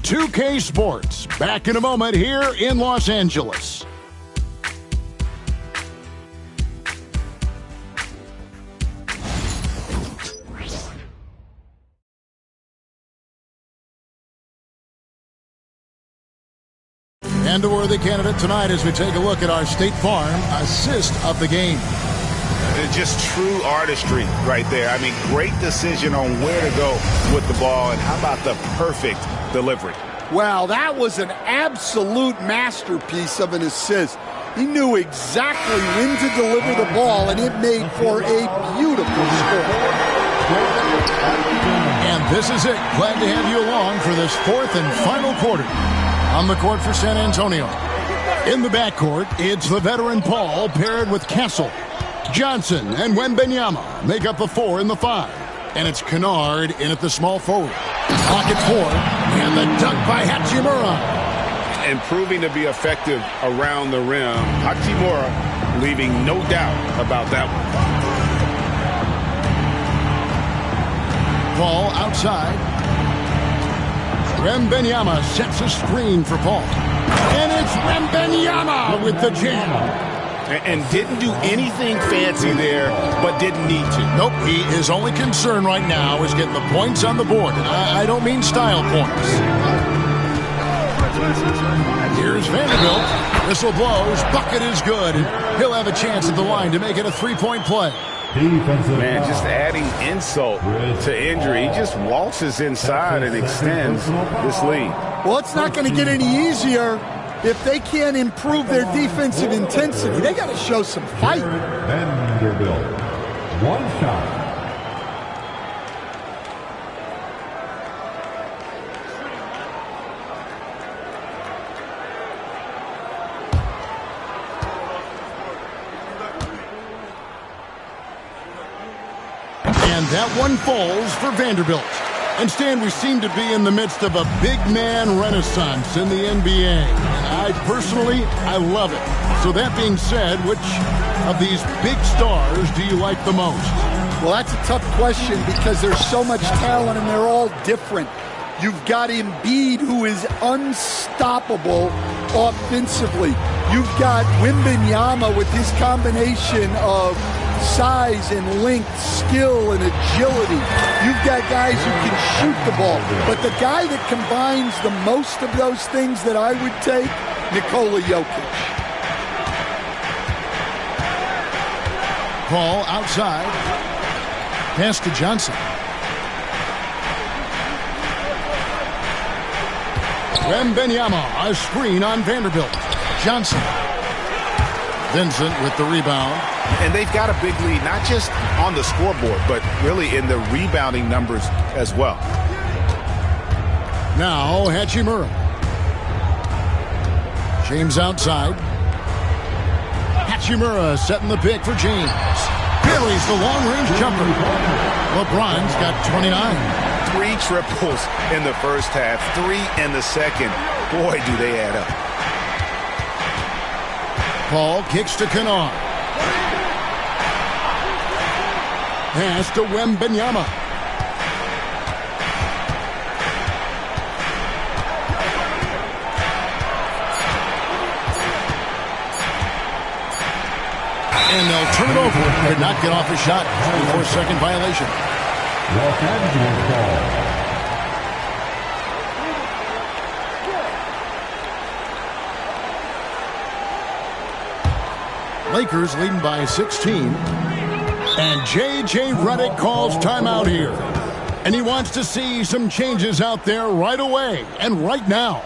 2K Sports, back in a moment here in Los Angeles. And a worthy candidate tonight as we take a look at our State Farm assist of the game. Just true artistry right there. I mean, great decision on where to go with the ball, and how about the perfect delivery? Wow, that was an absolute masterpiece of an assist. He knew exactly when to deliver the ball, and it made for a beautiful score. And this is it. Glad to have you along for this 4th and final quarter. On the court for San Antonio. In the backcourt, it's the veteran Paul paired with Castle. Johnson and Wembanyama make up the 4 and the 5. And it's Kennard in at the small forward. Pocket 4, and the dunk by Hachimura. And proving to be effective around the rim. Hachimura leaving no doubt about that one. Paul outside. Wembanyama sets a screen for Paul. And it's Wembanyama with the jam. And didn't do anything fancy there, but didn't need to. Nope, his only concern right now is getting the points on the board. I don't mean style points. Here's Vanderbilt. Whistle blows. Bucket is good. He'll have a chance at the line to make it a 3-point play. Man, just adding insult to injury. He just waltzes inside and extends this lead. Well, it's not going to get any easier if they can't improve their defensive intensity. They got to show some fight. Vanderbilt, 1 shot. And that one falls for Vanderbilt. And Stan, we seem to be in the midst of a big man renaissance in the NBA. And I personally love it. So that being said, which of these big stars do you like the most? Well, that's a tough question because there's so much talent and they're all different. You've got Embiid, who is unstoppable offensively. You've got Wembanyama with his combination of size and length, skill and agility. You've got guys who can shoot the ball. But the guy that combines the most of those things that I would take, Nikola Jokic. Paul outside. Pass to Johnson. Wembanyama, a screen on Vanderbilt. Johnson. Vincent with the rebound. And they've got a big lead, not just on the scoreboard, but really in the rebounding numbers as well. Now Hachimura. James outside. Hachimura setting the pick for James. Buries the long-range jumper. LeBron's got 29. 3 triples in the first half, 3 in the second. Boy, do they add up. Paul kicks to Kennard. Pass to Wembanyama. And they'll turn it over. Could not get off a shot before second violation. Los Angeles ball. Lakers leading by 16. And J.J. Redick calls timeout here. And he wants to see some changes out there right away and right now.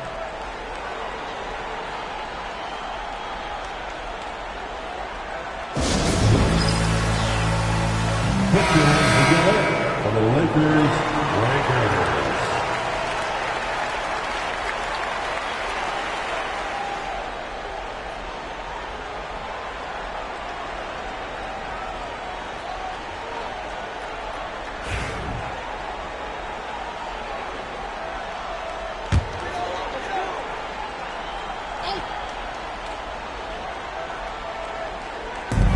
Put your hands together for the Lakers.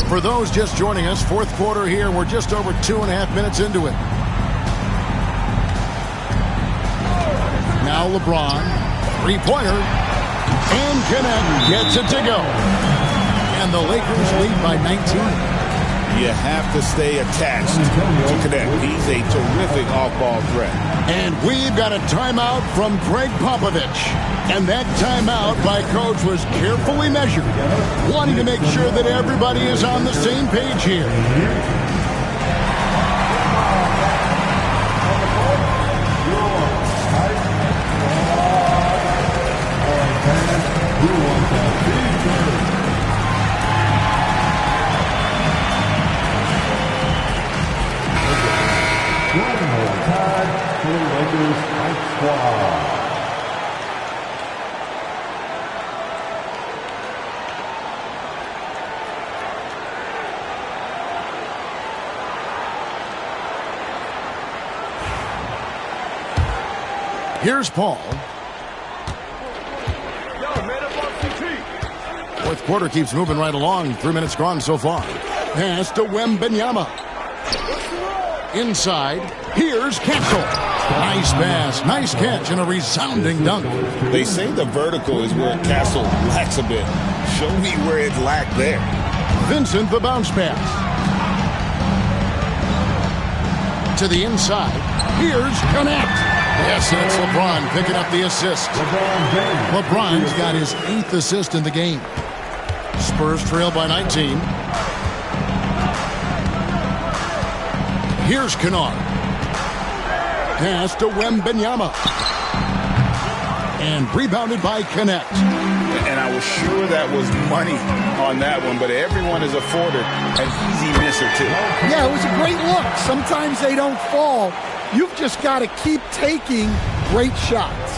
For those just joining us, fourth quarter here. We're just over 2.5 minutes into it. Now LeBron, three-pointer, and Kennard gets it to go. And the Lakers lead by 19. You have to stay attached to Connect. He's a terrific off-ball threat. And we've got a timeout from Greg Popovich. And that timeout by Coach was carefully measured, wanting to make sure that everybody is on the same page here. Here's Paul. Fourth quarter keeps moving right along. 3 minutes gone so far. Pass to Wembanyama. Inside. Here's Castle. Nice pass. Nice catch and a resounding dunk. They say the vertical is where Castle lacks a bit. Show me where it lacked there. Vincent the bounce pass. To the inside. Here's Connect. Yes, and it's LeBron picking up the assist. LeBron's got his 8th assist in the game. Spurs trail by 19. Here's Kennard. Pass to Wembanyama. And rebounded by Connect. And I was sure that was money on that one, but everyone is afforded an easy miss or two. Yeah, it was a great look. Sometimes they don't fall. You've just got to keep taking great shots.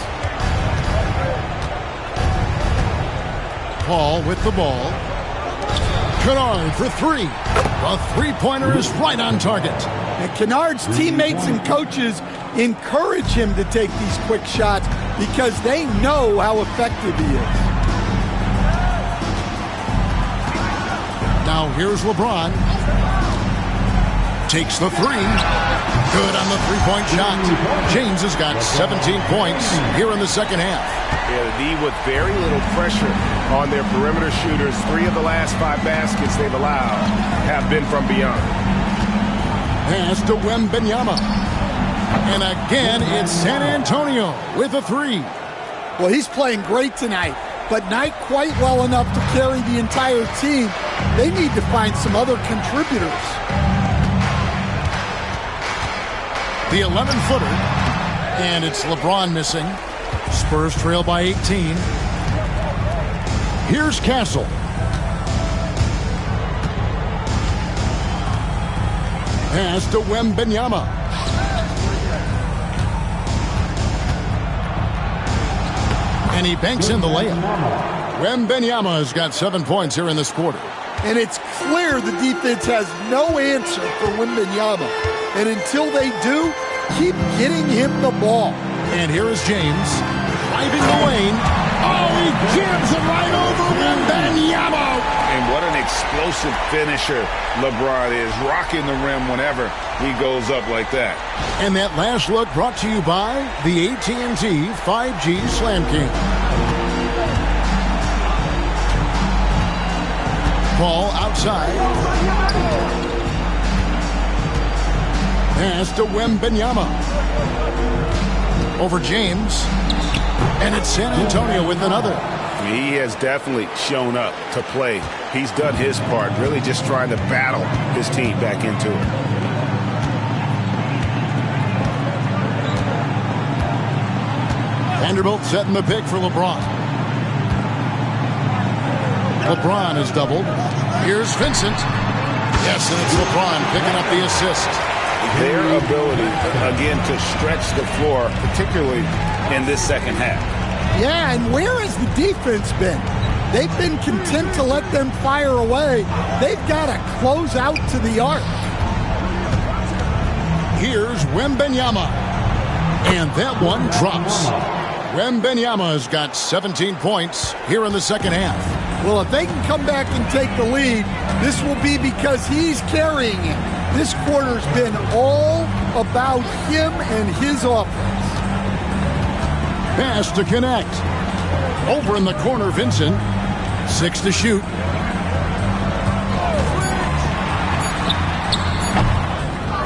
Paul with the ball. Kennard for three. The three-pointer is right on target. And Kennard's teammates and coaches encourage him to take these quick shots because they know how effective he is. Now here's LeBron. Takes the three. Good on the three-point shot. James has got 17 points here in the second half. Yeah, the D with very little pressure on their perimeter shooters. 3 of the last 5 baskets they've allowed have been from beyond. Pass to Wembanyama. And again, it's San Antonio with a 3. Well, he's playing great tonight, but not quite well enough to carry the entire team. They need to find some other contributors. The 11-footer, and it's LeBron missing. Spurs trail by 18. Here's Castle. Pass to Wembanyama. And he banks in the layup. Wembanyama has got 7 points here in this quarter. And it's clear the defense has no answer for Wembanyama. And until they do, keep getting him the ball. And here is James driving the lane. Oh, he jams it right over Wembanyama. And what an explosive finisher LeBron is, rocking the rim whenever he goes up like that. And that last look brought to you by the AT&T 5G Slam King. Ball outside. Pass to Wembanyama. Over James. And it's San Antonio with another. He has definitely shown up to play. He's done his part, really just trying to battle his team back into it. Vanderbilt setting the pick for LeBron. LeBron is doubled. Here's Vincent. Yes, and it's LeBron picking up the assist. Their ability, again, to stretch the floor, particularly in this second half. Yeah, and where has the defense been? They've been content to let them fire away. They've got to close out to the arc. Here's Wembanyama. And that one drops. Wembanyama has got 17 points here in the second half. Well, if they can come back and take the lead, this will be because he's carrying it. This quarter's been all about him and his offense. Pass to connect. Over in the corner, Vincent. 6 to shoot.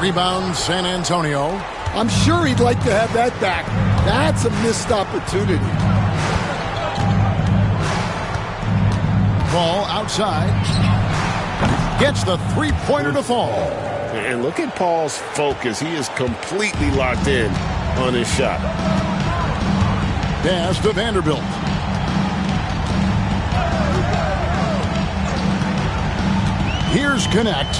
Rebound, San Antonio. I'm sure he'd like to have that back. That's a missed opportunity. Ball outside. Gets the three-pointer to fall. And look at Paul's focus. He is completely locked in on his shot. Pass to Vanderbilt. Here's Connect.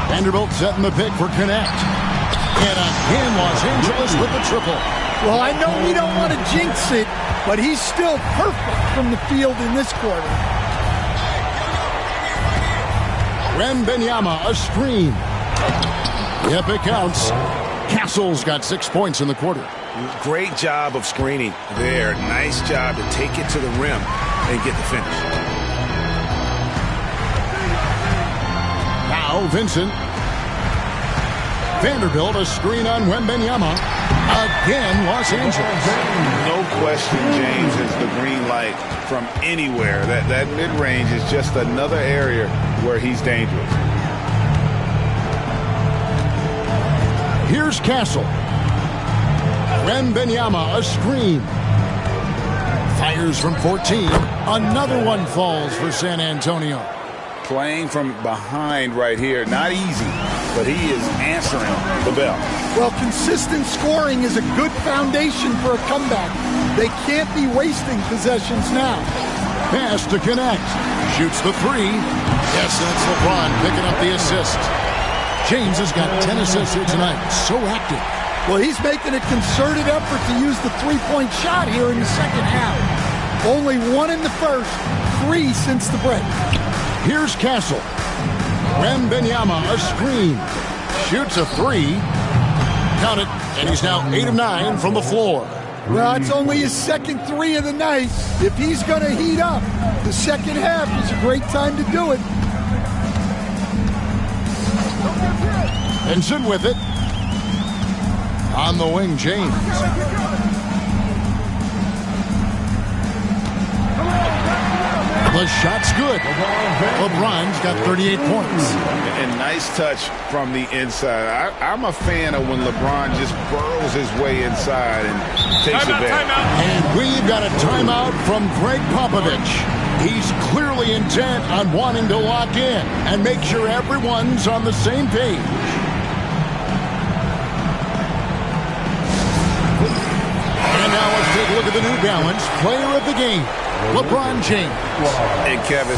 Vanderbilt setting the pick for Connect. And again, Los Angeles with the triple. Well, I know we don't want to jinx it, but he's still perfect from the field in this quarter. Wembanyama, a screen. Yep, it counts. Castle's got 6 points in the quarter. Great job of screening there. Nice job to take it to the rim and get the finish. Now Vincent. Vanderbilt, a screen on Wembanyama. Again, Los Angeles. No question James has the green light from anywhere. That mid-range is just another area where he's dangerous. Here's Castle. Wembanyama, a screen. Fires from 14. Another one falls for San Antonio. Playing from behind right here. Not easy, but he is answering the bell. Well, consistent scoring is a good foundation for a comeback. They can't be wasting possessions now. Pass to Connect. Shoots the three. Yes, that's LeBron picking up the assist. James has got 10 assists here tonight. So active. Well, he's making a concerted effort to use the three-point shot here in the second half. Only 1 in the first, 3 since the break. Here's Castle. Wembanyama, a screen. Shoots a 3. Count it, and he's now 8 of 9 from the floor. Well, it's only his second 3 of the night. If he's going to heat up, the second half is a great time to do it. Benson with it. On the wing, James. The shot's good. LeBron's got 38 points. And nice touch from the inside. I'm a fan of when LeBron just burrows his way inside and takes advantage. And we've got a timeout from Greg Popovich. He's clearly intent on wanting to lock in and make sure everyone's on the same page. And now let's take a look at the New Balance player of the game, LeBron James. And Kevin,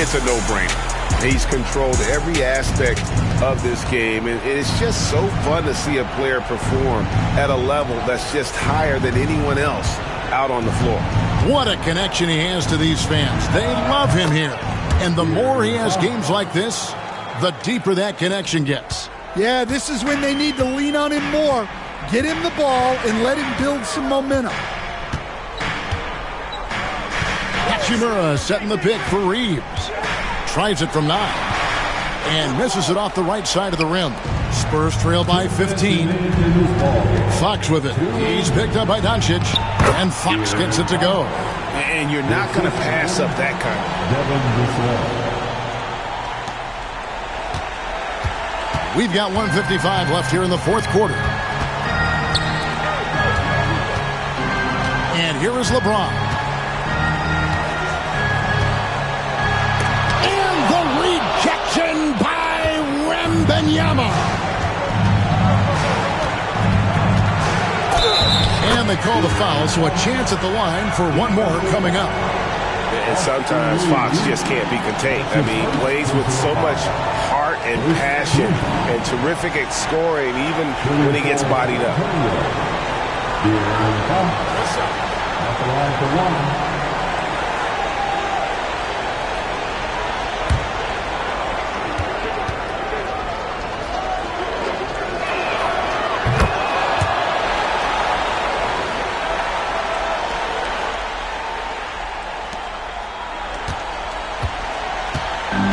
it's a no-brainer. He's controlled every aspect of this game, and it's just so fun to see a player perform at a level that's just higher than anyone else out on the floor. What a connection he has to these fans. They love him here. And the more he has games like this, the deeper that connection gets. Yeah, this is when they need to lean on him more. Get him the ball and let him build some momentum. Hachimura setting the pick for Reeves. Tries it from 9. And misses it off the right side of the rim. Spurs trail by 15. Fox with it. He's picked up by Doncic. And Fox gets it to go. And you're not going to pass up that kind. We've got 1:55 left here in the fourth quarter. And here is LeBron. And the rejection by Wembanyama. And they call the foul, so a chance at the line for one more coming up. And sometimes Fox just can't be contained. I mean, he plays with so much heart and passion and terrific at scoring, even when he gets bodied up.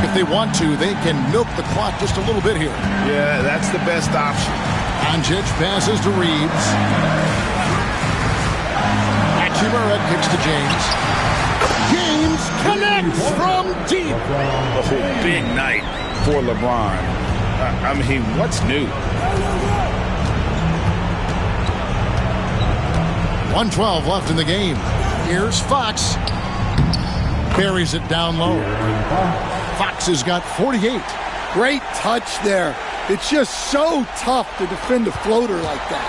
If they want to, they can milk the clock just a little bit here. Yeah, that's the best option. Doncic passes to Reeves. Hachimura kicks to James. James connects from deep. A big night for LeBron. I mean, what's new? 1:12 left in the game. Here's Fox. Buries it down low. Fox has got 48. Great touch there. It's just so tough to defend a floater like that.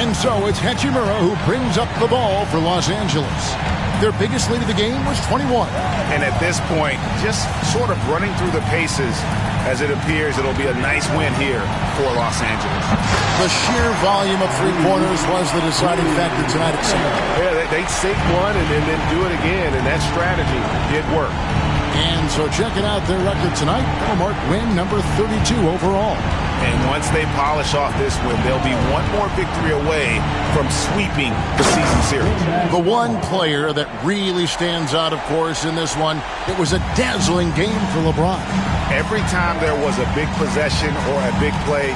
And so it's Hachimura who brings up the ball for Los Angeles. Their biggest lead of the game was 21. And at this point, just sort of running through the paces, as it appears it'll be a nice win here for Los Angeles. The sheer volume of three-pointers was the deciding factor tonight, it seemed. Yeah, they'd sink one and then do it again, and that strategy did work. And so checking out their record tonight, they'll mark win number 32 overall. And once they polish off this win, they'll be one more victory away from sweeping the season series. The one player that really stands out, of course, in this one, it was a dazzling game for LeBron. Every time there was a big possession or a big play,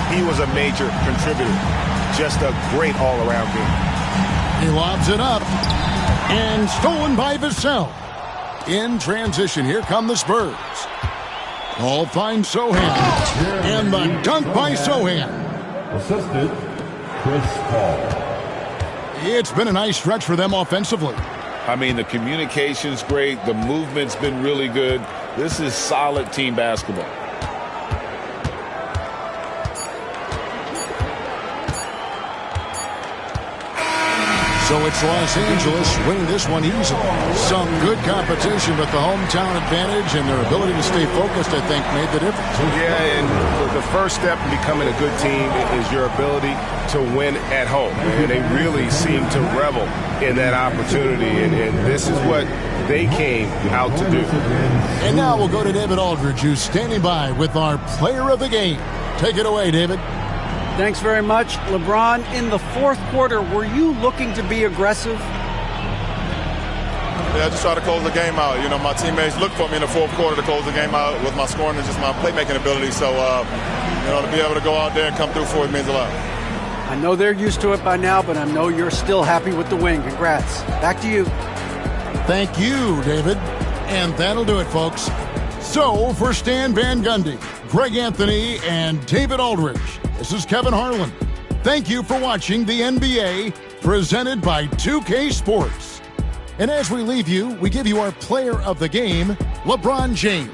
he was a major contributor. Just a great all-around game. He lobs it up. And stolen by Vassell. In transition, here come the Spurs. Ball finds Sohan. And the dunk by Sohan. Assisted, Chris Paul. It's been a nice stretch for them offensively. I mean, the communication's great. The movement's been really good. This is solid team basketball. So it's Los Angeles winning this one easily. Some good competition, but the hometown advantage and their ability to stay focused, I think, made the difference. Yeah, and the first step in becoming a good team is your ability to win at home. And they really seem to revel in that opportunity, and this is what they came out to do. And now we'll go to David Aldridge, who's standing by with our player of the game. Take it away, David. Thanks very much. LeBron, in the fourth quarter, were you looking to be aggressive? Yeah, just try to close the game out. You know, my teammates look for me in the fourth quarter to close the game out with my scoring and just my playmaking ability. So, you know, to be able to go out there and come through for it means a lot. I know they're used to it by now, but I know you're still happy with the win. Congrats. Back to you. Thank you, David. And that'll do it, folks. So, for Stan Van Gundy, Greg Anthony, and David Aldridge, this is Kevin Harlan. Thank you for watching the NBA, presented by 2K Sports. And as we leave you, we give you our player of the game, LeBron James.